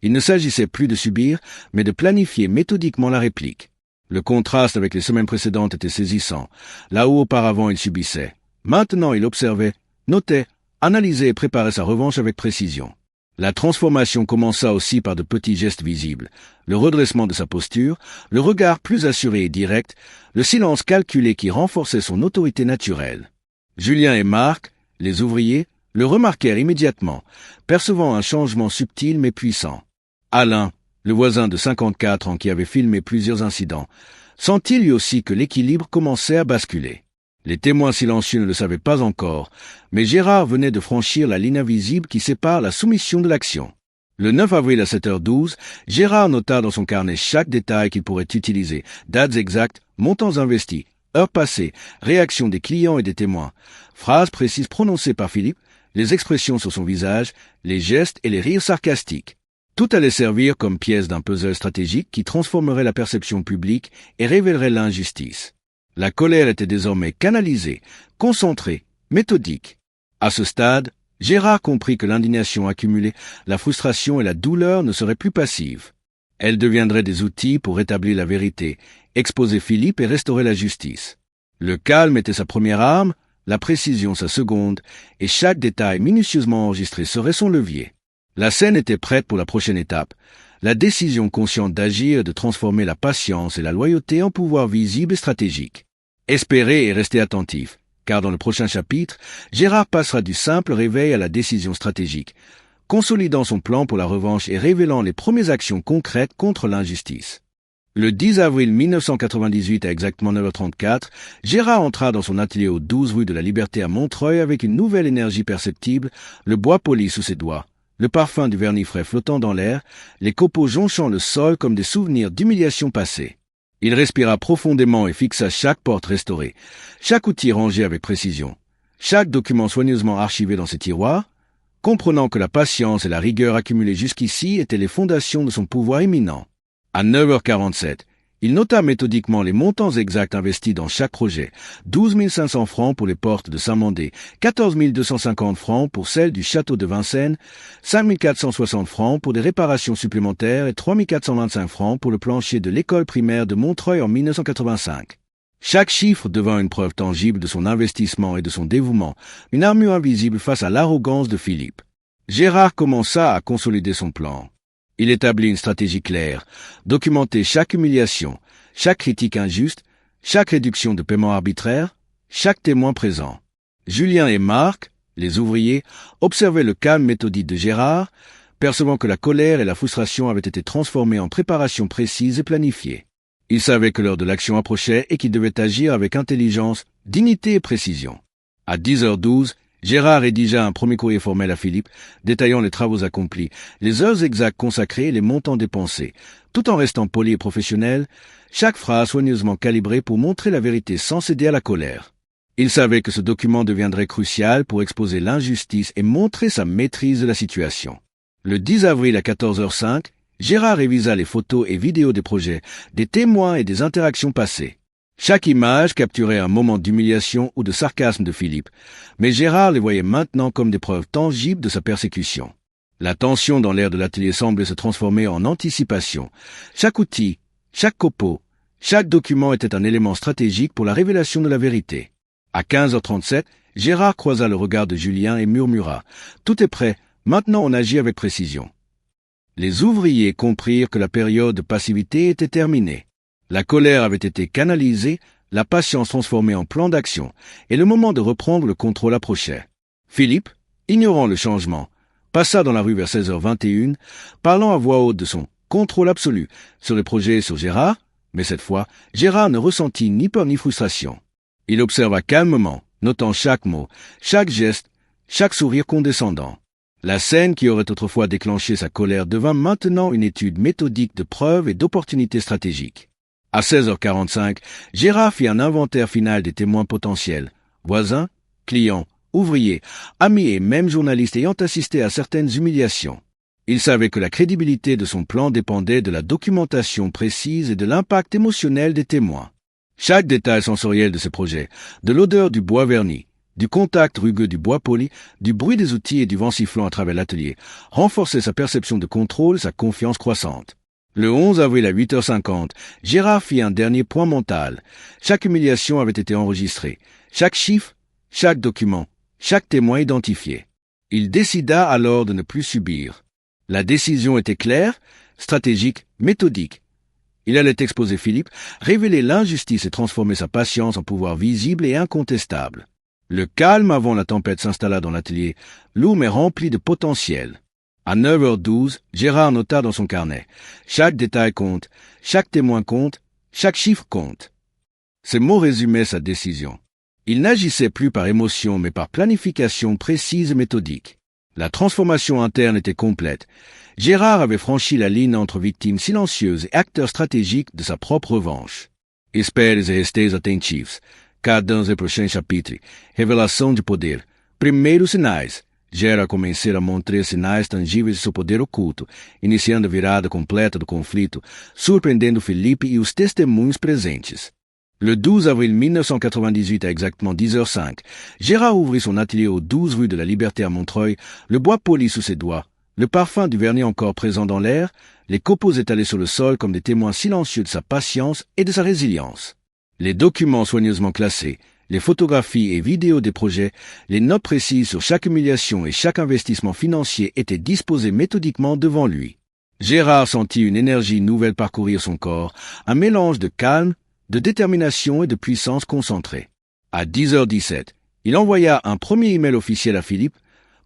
Il ne s'agissait plus de subir, mais de planifier méthodiquement la réplique. Le contraste avec les semaines précédentes était saisissant. Là où auparavant il subissait, maintenant il observait, notait, analysait et préparait sa revanche avec précision. La transformation commença aussi par de petits gestes visibles, le redressement de sa posture, le regard plus assuré et direct, le silence calculé qui renforçait son autorité naturelle. Julien et Marc, les ouvriers, le remarquèrent immédiatement, percevant un changement subtil mais puissant. Alain, le voisin de 54 ans qui avait filmé plusieurs incidents, sentit lui aussi que l'équilibre commençait à basculer. Les témoins silencieux ne le savaient pas encore, mais Gérard venait de franchir la ligne invisible qui sépare la soumission de l'action. Le 9 avril à 7h12, Gérard nota dans son carnet chaque détail qu'il pourrait utiliser, dates exactes, montants investis, heures passées, réactions des clients et des témoins, phrases précises prononcées par Philippe, les expressions sur son visage, les gestes et les rires sarcastiques. Tout allait servir comme pièce d'un puzzle stratégique qui transformerait la perception publique et révélerait l'injustice. La colère était désormais canalisée, concentrée, méthodique. À ce stade, Gérard comprit que l'indignation accumulée, la frustration et la douleur ne seraient plus passives. Elles deviendraient des outils pour rétablir la vérité, exposer Philippe et restaurer la justice. Le calme était sa première arme, la précision sa seconde, et chaque détail minutieusement enregistré serait son levier. La scène était prête pour la prochaine étape, la décision consciente d'agir et de transformer la patience et la loyauté en pouvoir visible et stratégique. Espérer et rester attentif, car dans le prochain chapitre, Gérard passera du simple réveil à la décision stratégique, consolidant son plan pour la revanche et révélant les premières actions concrètes contre l'injustice. Le 10 avril 1998 à exactement 9h34, Gérard entra dans son atelier aux 12 rue de la Liberté à Montreuil avec une nouvelle énergie perceptible, le bois poli sous ses doigts, le parfum du vernis frais flottant dans l'air, les copeaux jonchant le sol comme des souvenirs d'humiliations passées. Il respira profondément et fixa chaque porte restaurée, chaque outil rangé avec précision, chaque document soigneusement archivé dans ses tiroirs, comprenant que la patience et la rigueur accumulées jusqu'ici étaient les fondations de son pouvoir imminent. À 9h47, il nota méthodiquement les montants exacts investis dans chaque projet. 12 500 francs pour les portes de Saint-Mandé, 14 250 francs pour celles du château de Vincennes, 5 460 francs pour des réparations supplémentaires et 3 425 francs pour le plancher de l'école primaire de Montreuil en 1985. Chaque chiffre devint une preuve tangible de son investissement et de son dévouement, une armure invisible face à l'arrogance de Philippe. Gérard commença à consolider son plan. Il établit une stratégie claire, documentait chaque humiliation, chaque critique injuste, chaque réduction de paiement arbitraire, chaque témoin présent. Julien et Marc, les ouvriers, observaient le calme méthodique de Gérard, percevant que la colère et la frustration avaient été transformées en préparations précises et planifiées. Ils savaient que l'heure de l'action approchait et qu'ils devaient agir avec intelligence, dignité et précision. À 10h12, Gérard rédigea un premier courrier formel à Philippe, détaillant les travaux accomplis, les heures exactes consacrées et les montants dépensés, tout en restant poli et professionnel, chaque phrase soigneusement calibrée pour montrer la vérité sans céder à la colère. Il savait que ce document deviendrait crucial pour exposer l'injustice et montrer sa maîtrise de la situation. Le 10 avril à 14h05, Gérard révisa les photos et vidéos des projets, des témoins et des interactions passées. Chaque image capturait un moment d'humiliation ou de sarcasme de Philippe, mais Gérard les voyait maintenant comme des preuves tangibles de sa persécution. La tension dans l'air de l'atelier semblait se transformer en anticipation. Chaque outil, chaque copeau, chaque document était un élément stratégique pour la révélation de la vérité. À 15h37, Gérard croisa le regard de Julien et murmura « Tout est prêt, maintenant on agit avec précision ». Les ouvriers comprirent que la période de passivité était terminée. La colère avait été canalisée, la patience transformée en plan d'action, et le moment de reprendre le contrôle approchait. Philippe, ignorant le changement, passa dans la rue vers 16h21, parlant à voix haute de son contrôle absolu sur les projets et sur Gérard, mais cette fois, Gérard ne ressentit ni peur ni frustration. Il observa calmement, notant chaque mot, chaque geste, chaque sourire condescendant. La scène qui aurait autrefois déclenché sa colère devint maintenant une étude méthodique de preuves et d'opportunités stratégiques. À 16h45, Gérard fit un inventaire final des témoins potentiels, voisins, clients, ouvriers, amis et même journalistes ayant assisté à certaines humiliations. Il savait que la crédibilité de son plan dépendait de la documentation précise et de l'impact émotionnel des témoins. Chaque détail sensoriel de ce projet, de l'odeur du bois verni, du contact rugueux du bois poli, du bruit des outils et du vent sifflant à travers l'atelier, renforçait sa perception de contrôle et sa confiance croissante. Le 11 avril à 8h50, Gérard fit un dernier point mental. Chaque humiliation avait été enregistrée, chaque chiffre, chaque document, chaque témoin identifié. Il décida alors de ne plus subir. La décision était claire, stratégique, méthodique. Il allait exposer Philippe, révéler l'injustice et transformer sa patience en pouvoir visible et incontestable. Le calme avant la tempête s'installa dans l'atelier, lourd mais rempli de potentiel. À 9h12, Gérard nota dans son carnet. Chaque détail compte, chaque témoin compte, chaque chiffre compte. Ces mots résumaient sa décision. Il n'agissait plus par émotion mais par planification précise et méthodique. La transformation interne était complète. Gérard avait franchi la ligne entre victime silencieuse et acteur stratégique de sa propre revanche. Esperes e esteja attentifs. Cada e prochain chapitre. Revelação de poder. Primeiros sinais. Gérard commençait a montrer sinais tangíveis de seu poder oculto, iniciando a virada completa do conflito, surpreendendo Philippe e os testemunhos presentes. Le 12 avril 1998 à exactement 10h05, Gérard ouvrit son atelier aux 12 rue de la Liberté à Montreuil, le bois poli sous ses doigts, le parfum du vernis encore présent dans l'air, les copeaux étalés sur le sol comme des témoins silencieux de sa patience et de sa résilience. Les documents soigneusement classés, les photographies et vidéos des projets, les notes précises sur chaque humiliation et chaque investissement financier étaient disposés méthodiquement devant lui. Gérard sentit une énergie nouvelle parcourir son corps, un mélange de calme, de détermination et de puissance concentrée. À 10h17, il envoya un premier email officiel à Philippe,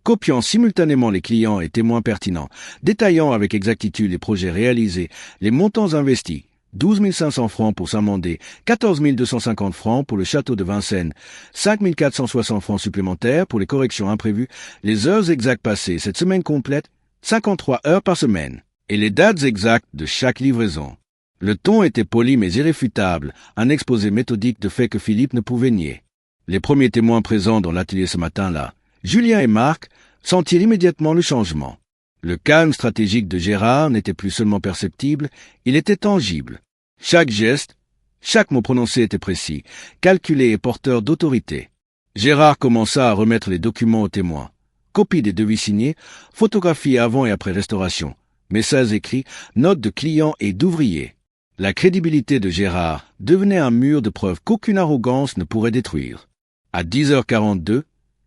copiant simultanément les clients et témoins pertinents, détaillant avec exactitude les projets réalisés, les montants investis, 12 500 francs pour Saint-Mandé, 14 250 francs pour le château de Vincennes, 5 460 francs supplémentaires pour les corrections imprévues, les heures exactes passées cette semaine complète, 53 heures par semaine, et les dates exactes de chaque livraison. Le ton était poli mais irréfutable, un exposé méthodique de faits que Philippe ne pouvait nier. Les premiers témoins présents dans l'atelier ce matin-là, Julien et Marc, sentirent immédiatement le changement. Le calme stratégique de Gérard n'était plus seulement perceptible, il était tangible. Chaque geste, chaque mot prononcé était précis, calculé et porteur d'autorité. Gérard commença à remettre les documents aux témoins. Copies des devis signés, photographies avant et après restauration, messages écrits, notes de clients et d'ouvriers. La crédibilité de Gérard devenait un mur de preuves qu'aucune arrogance ne pourrait détruire. À 10h42,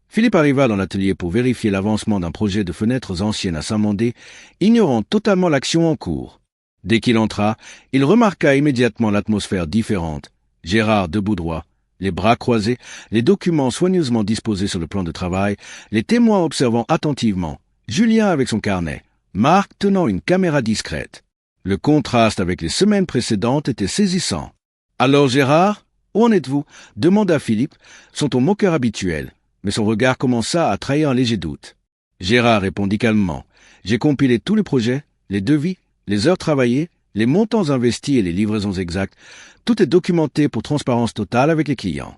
Philippe arriva dans l'atelier pour vérifier l'avancement d'un projet de fenêtres anciennes à Saint-Mandé, ignorant totalement l'action en cours. Dès qu'il entra, il remarqua immédiatement l'atmosphère différente. Gérard debout droit, les bras croisés, les documents soigneusement disposés sur le plan de travail, les témoins observant attentivement, Julien avec son carnet, Marc tenant une caméra discrète. Le contraste avec les semaines précédentes était saisissant. « Alors Gérard, où en êtes-vous » demanda Philippe, son ton moqueur habituel, mais son regard commença à trahir un léger doute. Gérard répondit calmement. « J'ai compilé tous les projets, les devis, les heures travaillées, les montants investis et les livraisons exactes. Tout est documenté pour transparence totale avec les clients. »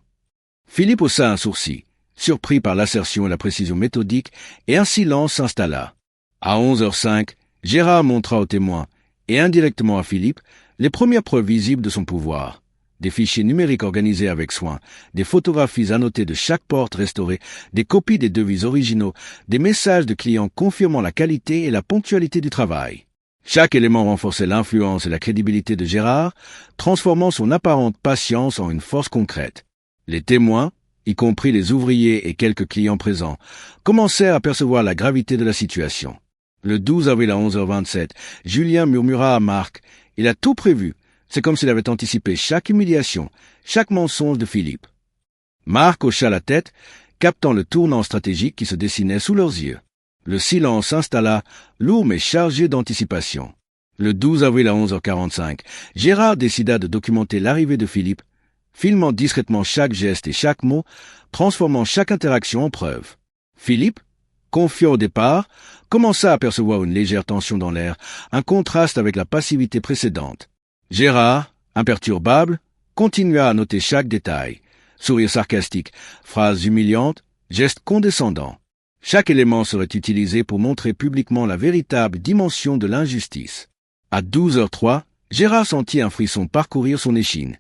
Philippe haussa un sourcil, surpris par l'assertion et la précision méthodique, et un silence s'installa. À 11h05, Gérard montra aux témoins, et indirectement à Philippe, les premières preuves visibles de son pouvoir. Des fichiers numériques organisés avec soin, des photographies annotées de chaque porte restaurée, des copies des devis originaux, des messages de clients confirmant la qualité et la ponctualité du travail. Chaque élément renforçait l'influence et la crédibilité de Gérard, transformant son apparente patience en une force concrète. Les témoins, y compris les ouvriers et quelques clients présents, commencèrent à percevoir la gravité de la situation. Le 12 avril à 11h27, Julien murmura à Marc « Il a tout prévu. C'est comme s'il avait anticipé chaque humiliation, chaque mensonge de Philippe. » Marc hocha la tête, captant le tournant stratégique qui se dessinait sous leurs yeux. Le silence s'installa, lourd mais chargé d'anticipation. Le 12 avril à 11h45, Gérard décida de documenter l'arrivée de Philippe, filmant discrètement chaque geste et chaque mot, transformant chaque interaction en preuve. Philippe, confiant au départ, commença à percevoir une légère tension dans l'air, un contraste avec la passivité précédente. Gérard, imperturbable, continua à noter chaque détail. Sourire sarcastique, phrases humiliantes, gestes condescendants. Chaque élément serait utilisé pour montrer publiquement la véritable dimension de l'injustice. À 12h03, Gérard sentit un frisson parcourir son échine.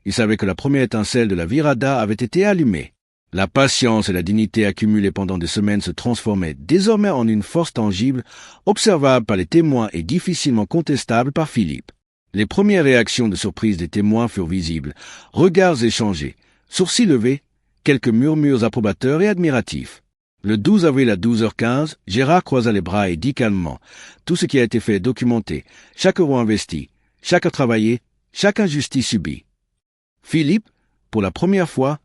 Il savait que la première étincelle de la virada avait été allumée. La patience et la dignité accumulées pendant des semaines se transformaient désormais en une force tangible, observable par les témoins et difficilement contestable par Philippe. Les premières réactions de surprise des témoins furent visibles, regards échangés, sourcils levés, quelques murmures approbateurs et admiratifs. Le 12 avril à 12h15, Gérard croisa les bras et dit calmement « Tout ce qui a été fait est documenté, chaque euro investi, chaque heure travaillée, chaque injustice subie. » Philippe, pour la première fois,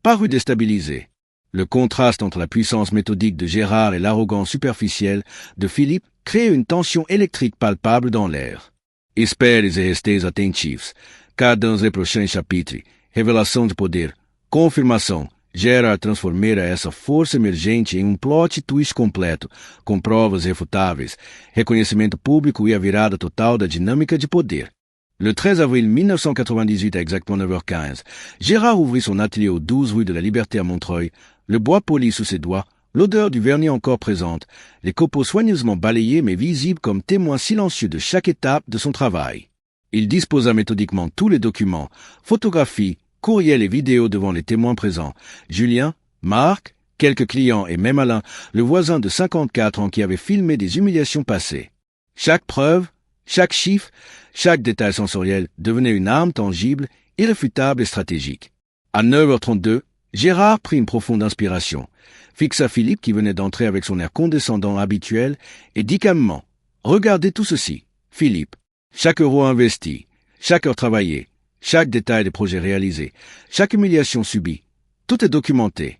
parut déstabilisé. Le contraste entre la puissance méthodique de Gérard et l'arrogance superficielle de Philippe créait une tension électrique palpable dans l'air. Espere e esteja attentifs. Cada dos prochains chapitres. Revelação de poder. Confirmação. Gérard transformara essa força emergente em plot twist completo, com provas refutáveis, reconhecimento público e a virada total da dinâmica de poder. Le 13 avril 1998 à exactement 9h15, Gérard ouvrit son atelier au 12 rue de la Liberté à Montreuil, le bois poli sous ses doigts, l'odeur du vernis encore présente, les copeaux soigneusement balayés mais visibles comme témoins silencieux de chaque étape de son travail. Il disposa méthodiquement tous les documents, photographies, courriels et vidéos devant les témoins présents, Julien, Marc, quelques clients et même Alain, le voisin de 54 ans qui avait filmé des humiliations passées. Chaque preuve, chaque chiffre, chaque détail sensoriel devenait une arme tangible, irréfutable et stratégique. À 9h32, Gérard prit une profonde inspiration, fixa Philippe qui venait d'entrer avec son air condescendant habituel et dit calmement « Regardez tout ceci, Philippe. Chaque euro investi, chaque heure travaillée, chaque détail des projets réalisés, chaque humiliation subie, tout est documenté. »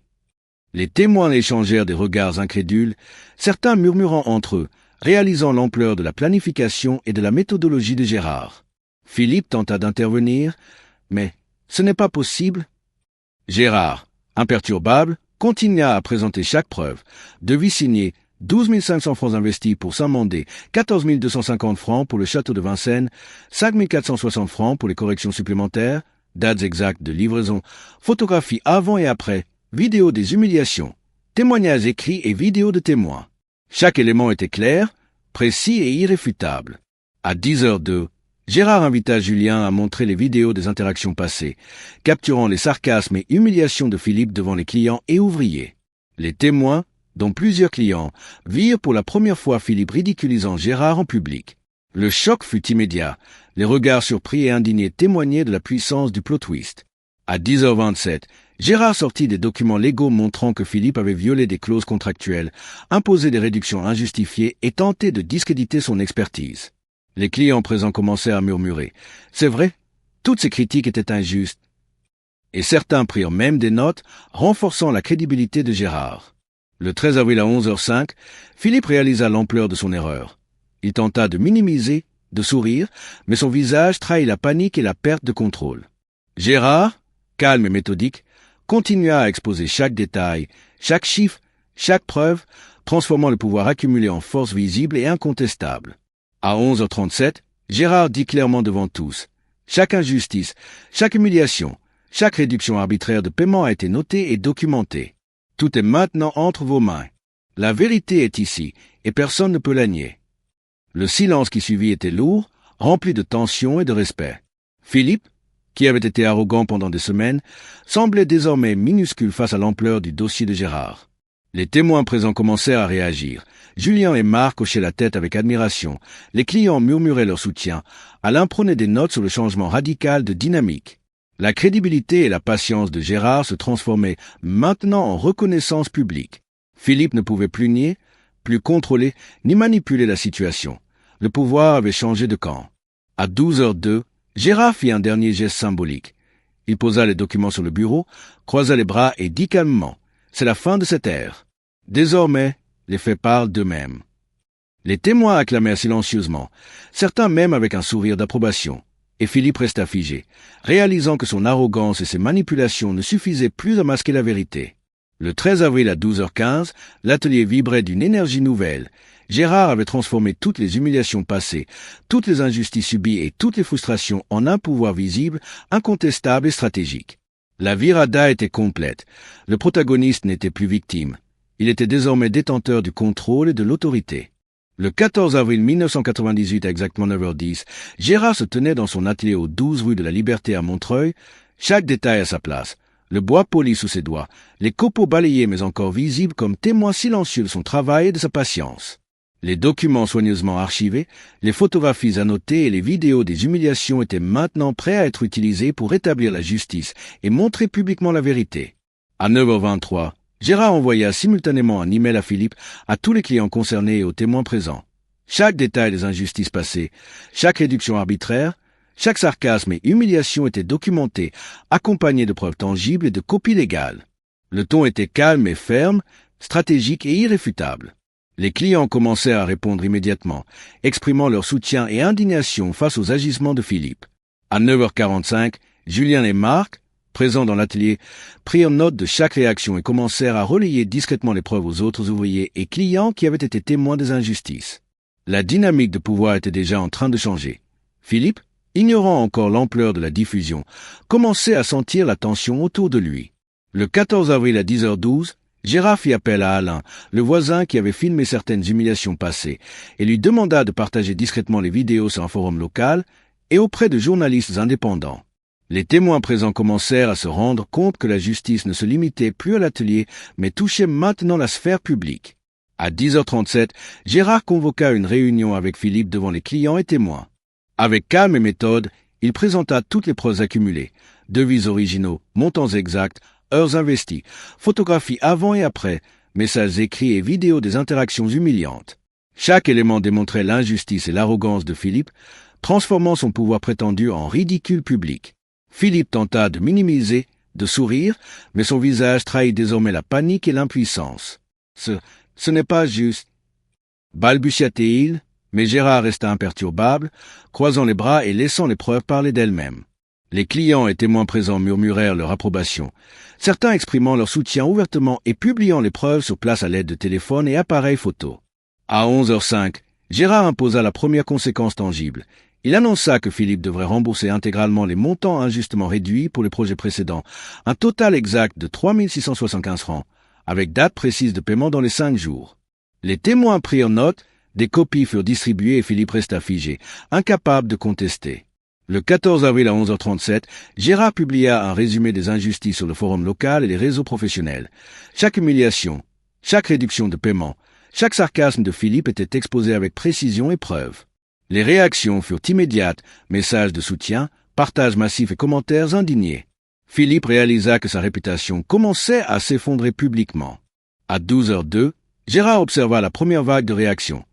Les témoins échangèrent des regards incrédules, certains murmurant entre eux, réalisant l'ampleur de la planification et de la méthodologie de Gérard. Philippe tenta d'intervenir, mais ce n'est pas possible. Gérard, imperturbable, continua à présenter chaque preuve. Devis signé, 12 500 francs investis pour Saint-Mandé, 14 250 francs pour le château de Vincennes, 5 460 francs pour les corrections supplémentaires, dates exactes de livraison, photographies avant et après, vidéos des humiliations, témoignages écrits et vidéos de témoins. Chaque élément était clair, précis et irréfutable. À 10h02, Gérard invita Julien à montrer les vidéos des interactions passées, capturant les sarcasmes et humiliations de Philippe devant les clients et ouvriers. Les témoins, dont plusieurs clients, virent pour la première fois Philippe ridiculisant Gérard en public. Le choc fut immédiat. Les regards surpris et indignés témoignaient de la puissance du plot twist. À 10h27, Gérard sortit des documents légaux montrant que Philippe avait violé des clauses contractuelles, imposé des réductions injustifiées et tenté de discréditer son expertise. Les clients présents commençaient à murmurer. C'est vrai, toutes ces critiques étaient injustes. Et certains prirent même des notes, renforçant la crédibilité de Gérard. Le 13 avril à 11h05, Philippe réalisa l'ampleur de son erreur. Il tenta de minimiser, de sourire, mais son visage trahit la panique et la perte de contrôle. Gérard, calme et méthodique, continua à exposer chaque détail, chaque chiffre, chaque preuve, transformant le pouvoir accumulé en force visible et incontestable. À 11h37, Gérard dit clairement devant tous, chaque injustice, chaque humiliation, chaque réduction arbitraire de paiement a été notée et documentée. Tout est maintenant entre vos mains. La vérité est ici, et personne ne peut la nier. Le silence qui suivit était lourd, rempli de tension et de respect. Philippe, qui avait été arrogant pendant des semaines, semblait désormais minuscule face à l'ampleur du dossier de Gérard. Les témoins présents commencèrent à réagir. Julien et Marc hochaient la tête avec admiration. Les clients murmuraient leur soutien. Alain prenait des notes sur le changement radical de dynamique. La crédibilité et la patience de Gérard se transformaient maintenant en reconnaissance publique. Philippe ne pouvait plus nier, plus contrôler, ni manipuler la situation. Le pouvoir avait changé de camp. À 12h02, Gérard fit un dernier geste symbolique. Il posa les documents sur le bureau, croisa les bras et dit calmement « C'est la fin de cette ère. Désormais, les faits parlent d'eux-mêmes. » Les témoins acclamèrent silencieusement, certains même avec un sourire d'approbation. Et Philippe resta figé, réalisant que son arrogance et ses manipulations ne suffisaient plus à masquer la vérité. Le 13 avril à 12h15, l'atelier vibrait d'une énergie nouvelle. Gérard avait transformé toutes les humiliations passées, toutes les injustices subies et toutes les frustrations en un pouvoir visible, incontestable et stratégique. La virada était complète. Le protagoniste n'était plus victime. Il était désormais détenteur du contrôle et de l'autorité. Le 14 avril 1998 à exactement 9h10, Gérard se tenait dans son atelier aux 12 rue de la Liberté à Montreuil, chaque détail à sa place. Le bois poli sous ses doigts, les copeaux balayés mais encore visibles comme témoins silencieux de son travail et de sa patience. Les documents soigneusement archivés, les photographies annotées et les vidéos des humiliations étaient maintenant prêts à être utilisés pour rétablir la justice et montrer publiquement la vérité. À 9h23, Gérard envoya simultanément un email à Philippe, à tous les clients concernés et aux témoins présents. Chaque détail des injustices passées, chaque réduction arbitraire, chaque sarcasme et humiliation était documenté, accompagné de preuves tangibles et de copies légales. Le ton était calme et ferme, stratégique et irréfutable. Les clients commencèrent à répondre immédiatement, exprimant leur soutien et indignation face aux agissements de Philippe. À 9h45, Julien et Marc, présents dans l'atelier, prirent note de chaque réaction et commencèrent à relayer discrètement les preuves aux autres ouvriers et clients qui avaient été témoins des injustices. La dynamique de pouvoir était déjà en train de changer. Philippe, ignorant encore l'ampleur de la diffusion, commençait à sentir la tension autour de lui. Le 14 avril à 10h12, Gérard fit appel à Alain, le voisin qui avait filmé certaines humiliations passées, et lui demanda de partager discrètement les vidéos sur un forum local et auprès de journalistes indépendants. Les témoins présents commencèrent à se rendre compte que la justice ne se limitait plus à l'atelier, mais touchait maintenant la sphère publique. À 10h37, Gérard convoqua une réunion avec Philippe devant les clients et témoins. Avec calme et méthode, il présenta toutes les preuves accumulées, devis originaux, montants exacts, heures investies, photographies avant et après, messages écrits et vidéos des interactions humiliantes. Chaque élément démontrait l'injustice et l'arrogance de Philippe, transformant son pouvoir prétendu en ridicule public. Philippe tenta de minimiser, de sourire, mais son visage trahit désormais la panique et l'impuissance. Ce n'est pas juste, balbutia-t-il, Mais Gérard resta imperturbable, croisant les bras et laissant les preuves parler d'elles-mêmes. Les clients et témoins présents murmurèrent leur approbation, certains exprimant leur soutien ouvertement et publiant les preuves sur place à l'aide de téléphones et appareils photo. À 11h05, Gérard imposa la première conséquence tangible. Il annonça que Philippe devrait rembourser intégralement les montants injustement réduits pour les projets précédents, un total exact de 3 675 francs, avec date précise de paiement dans les 5 jours. Les témoins prirent note, des copies furent distribuées et Philippe resta figé, incapable de contester. Le 14 avril à 11h37, Gérard publia un résumé des injustices sur le forum local et les réseaux professionnels. Chaque humiliation, chaque réduction de paiement, chaque sarcasme de Philippe était exposé avec précision et preuve. Les réactions furent immédiates, messages de soutien, partages massifs et commentaires indignés. Philippe réalisa que sa réputation commençait à s'effondrer publiquement. À 12h02, Gérard observa la première vague de réactions.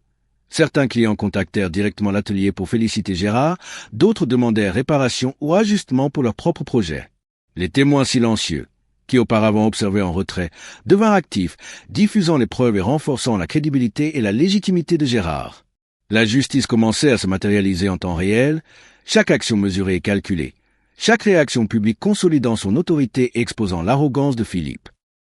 Certains clients contactèrent directement l'atelier pour féliciter Gérard, d'autres demandèrent réparation ou ajustement pour leur propre projet. Les témoins silencieux, qui auparavant observaient en retrait, devinrent actifs, diffusant les preuves et renforçant la crédibilité et la légitimité de Gérard. La justice commençait à se matérialiser en temps réel, chaque action mesurée et calculée, chaque réaction publique consolidant son autorité et exposant l'arrogance de Philippe.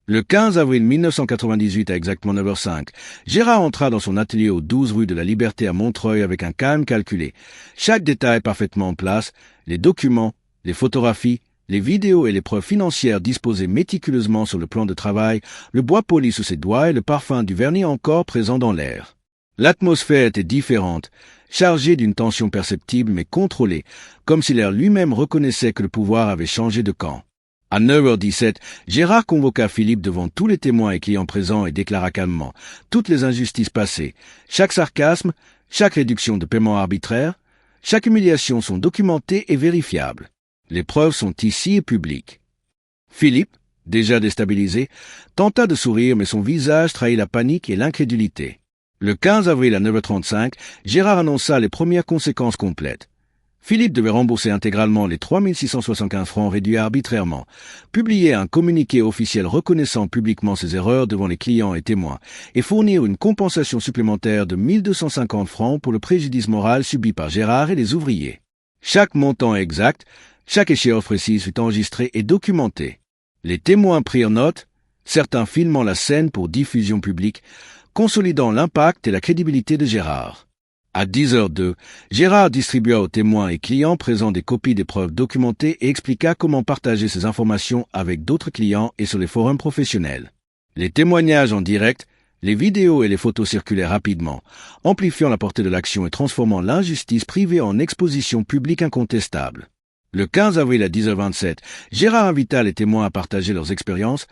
Le 15 avril 1998 à exactement 9h05, Gérard entra dans son atelier aux 12 rue de la Liberté à Montreuil avec un calme calculé. Chaque détail parfaitement en place, les documents, les photographies, les vidéos et les preuves financières disposées méticuleusement sur le plan de travail, le bois poli sous ses doigts et le parfum du vernis encore présent dans l'air. L'atmosphère était différente, chargée d'une tension perceptible mais contrôlée, comme si l'air lui-même reconnaissait que le pouvoir avait changé de camp. À 9h17, Gérard convoqua Philippe devant tous les témoins et clients présents et déclara calmement toutes les injustices passées, chaque sarcasme, chaque réduction de paiement arbitraire, chaque humiliation sont documentées et vérifiables. Les preuves sont ici et publiques. Philippe, déjà déstabilisé, tenta de sourire mais son visage trahit la panique et l'incrédulité. Le 15 avril à 9h35, Gérard annonça les premières conséquences complètes. Philippe devait rembourser intégralement les 3 675 francs réduits arbitrairement, publier un communiqué officiel reconnaissant publiquement ses erreurs devant les clients et témoins, et fournir une compensation supplémentaire de 1 250 francs pour le préjudice moral subi par Gérard et les ouvriers. Chaque montant exact, chaque échéance précise fut enregistrée et documentée. Les témoins prirent note, certains filmant la scène pour diffusion publique, consolidant l'impact et la crédibilité de Gérard. À 10h02, Gérard distribua aux témoins et clients présents des copies des preuves documentées et expliqua comment partager ces informations avec d'autres clients et sur les forums professionnels. Les témoignages en direct, les vidéos et les photos circulaient rapidement, amplifiant la portée de l'action et transformant l'injustice privée en exposition publique incontestable. Le 15 avril à 10h27, Gérard invita les témoins à partager leurs expériences,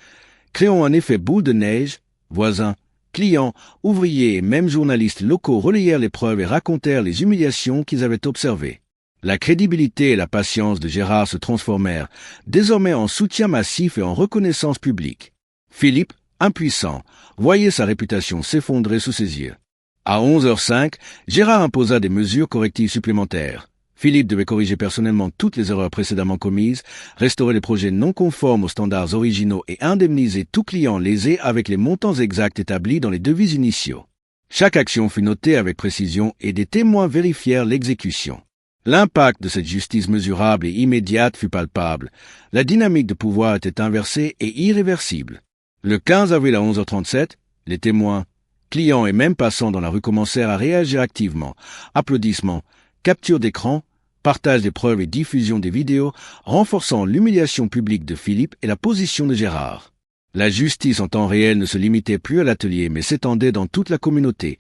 créant un effet boule de neige, voisins, clients, ouvriers et même journalistes locaux relayèrent les preuves et racontèrent les humiliations qu'ils avaient observées. La crédibilité et la patience de Gérard se transformèrent, désormais en soutien massif et en reconnaissance publique. Philippe, impuissant, voyait sa réputation s'effondrer sous ses yeux. À 11h05, Gérard imposa des mesures correctives supplémentaires. Philippe devait corriger personnellement toutes les erreurs précédemment commises, restaurer les projets non conformes aux standards originaux et indemniser tout client lésé avec les montants exacts établis dans les devis initiaux. Chaque action fut notée avec précision et des témoins vérifièrent l'exécution. L'impact de cette justice mesurable et immédiate fut palpable. La dynamique de pouvoir était inversée et irréversible. Le 15 avril à 11h37, les témoins, clients et même passants dans la rue commencèrent à réagir activement. Applaudissements, capture d'écran, partage des preuves et diffusion des vidéos, renforçant l'humiliation publique de Philippe et la position de Gérard. La justice en temps réel ne se limitait plus à l'atelier mais s'étendait dans toute la communauté,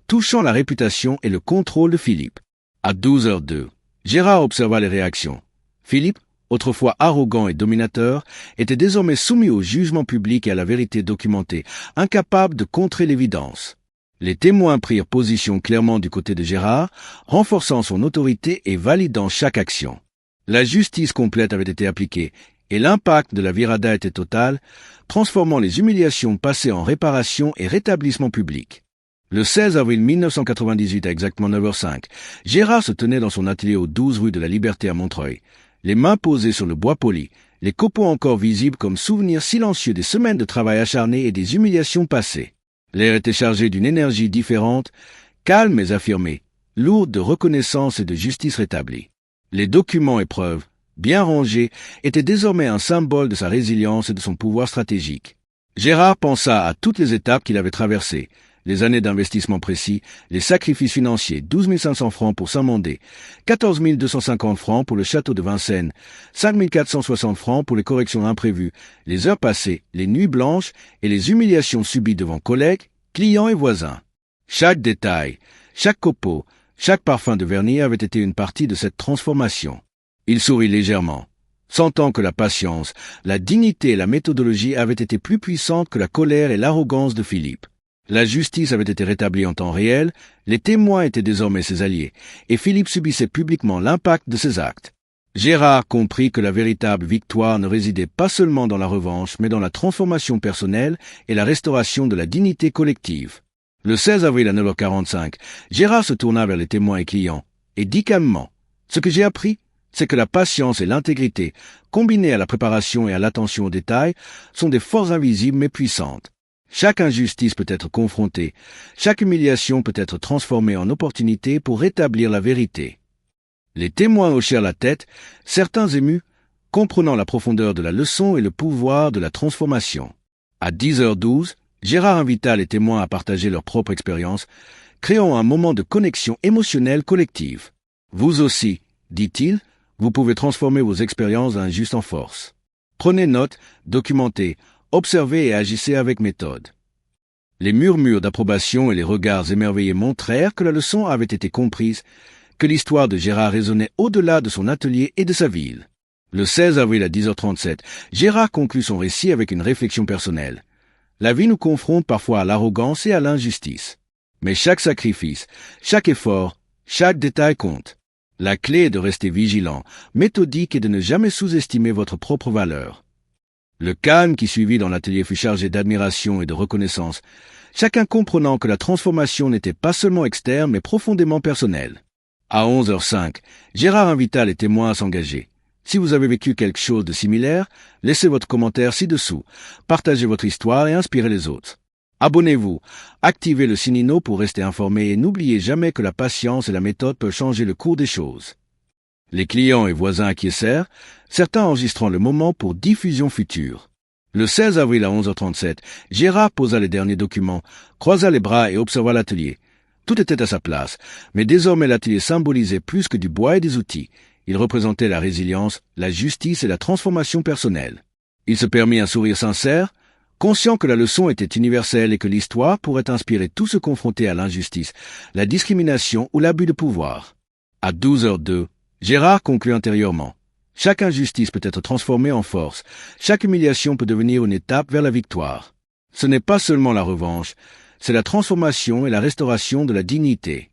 touchant la réputation et le contrôle de Philippe. À 12h02, Gérard observa les réactions. Philippe, autrefois arrogant et dominateur, était désormais soumis au jugement public et à la vérité documentée, incapable de contrer l'évidence. Les témoins prirent position clairement du côté de Gérard, renforçant son autorité et validant chaque action. La justice complète avait été appliquée, et l'impact de la virada était total, transformant les humiliations passées en réparation et rétablissement public. Le 16 avril 1998 à exactement 9h05, Gérard se tenait dans son atelier aux 12 rue de la Liberté à Montreuil, les mains posées sur le bois poli, les copeaux encore visibles comme souvenirs silencieux des semaines de travail acharné et des humiliations passées. L'air était chargé d'une énergie différente, calme mais affirmée, lourde de reconnaissance et de justice rétablie. Les documents et preuves, bien rangés, étaient désormais un symbole de sa résilience et de son pouvoir stratégique. Gérard pensa à toutes les étapes qu'il avait traversées, les années d'investissement précis, les sacrifices financiers, 12 500 francs pour Saint-Mandé, 14 250 francs pour le château de Vincennes, 5 460 francs pour les corrections imprévues, les heures passées, les nuits blanches et les humiliations subies devant collègues, clients et voisins. Chaque détail, chaque copeau, chaque parfum de vernis avait été une partie de cette transformation. Il sourit légèrement, sentant que la patience, la dignité et la méthodologie avaient été plus puissantes que la colère et l'arrogance de Philippe. La justice avait été rétablie en temps réel, les témoins étaient désormais ses alliés, et Philippe subissait publiquement l'impact de ses actes. Gérard comprit que la véritable victoire ne résidait pas seulement dans la revanche, mais dans la transformation personnelle et la restauration de la dignité collective. Le 16 avril à 9h45, Gérard se tourna vers les témoins et clients, et dit calmement « Ce que j'ai appris, c'est que la patience et l'intégrité, combinées à la préparation et à l'attention aux détails, sont des forces invisibles mais puissantes. Chaque injustice peut être confrontée, chaque humiliation peut être transformée en opportunité pour rétablir la vérité. » Les témoins hochèrent la tête, certains émus, comprenant la profondeur de la leçon et le pouvoir de la transformation. À 10h12, Gérard invita les témoins à partager leur propre expérience, créant un moment de connexion émotionnelle collective. « Vous aussi, dit-il, vous pouvez transformer vos expériences d'injuste en force. Prenez note, documentez, observez et agissez avec méthode. » Les murmures d'approbation et les regards émerveillés montrèrent que la leçon avait été comprise, que l'histoire de Gérard résonnait au-delà de son atelier et de sa ville. Le 16 avril à 10h37, Gérard conclut son récit avec une réflexion personnelle. La vie nous confronte parfois à l'arrogance et à l'injustice. Mais chaque sacrifice, chaque effort, chaque détail compte. La clé est de rester vigilant, méthodique et de ne jamais sous-estimer votre propre valeur. Le calme qui suivit dans l'atelier fut chargé d'admiration et de reconnaissance, chacun comprenant que la transformation n'était pas seulement externe mais profondément personnelle. À 11h05, Gérard invita les témoins à s'engager. Si vous avez vécu quelque chose de similaire, laissez votre commentaire ci-dessous, partagez votre histoire et inspirez les autres. Abonnez-vous, activez le signino pour rester informé et n'oubliez jamais que la patience et la méthode peuvent changer le cours des choses. Les clients et voisins acquiescèrent, certains enregistrant le moment pour diffusion future. Le 16 avril à 11h37, Gérard posa les derniers documents, croisa les bras et observa l'atelier. Tout était à sa place, mais désormais l'atelier symbolisait plus que du bois et des outils. Il représentait la résilience, la justice et la transformation personnelle. Il se permit un sourire sincère, conscient que la leçon était universelle et que l'histoire pourrait inspirer tous ceux confrontés à l'injustice, la discrimination ou l'abus de pouvoir. À 12h02, Gérard conclut intérieurement. Chaque injustice peut être transformée en force, chaque humiliation peut devenir une étape vers la victoire. Ce n'est pas seulement la revanche, c'est la transformation et la restauration de la dignité.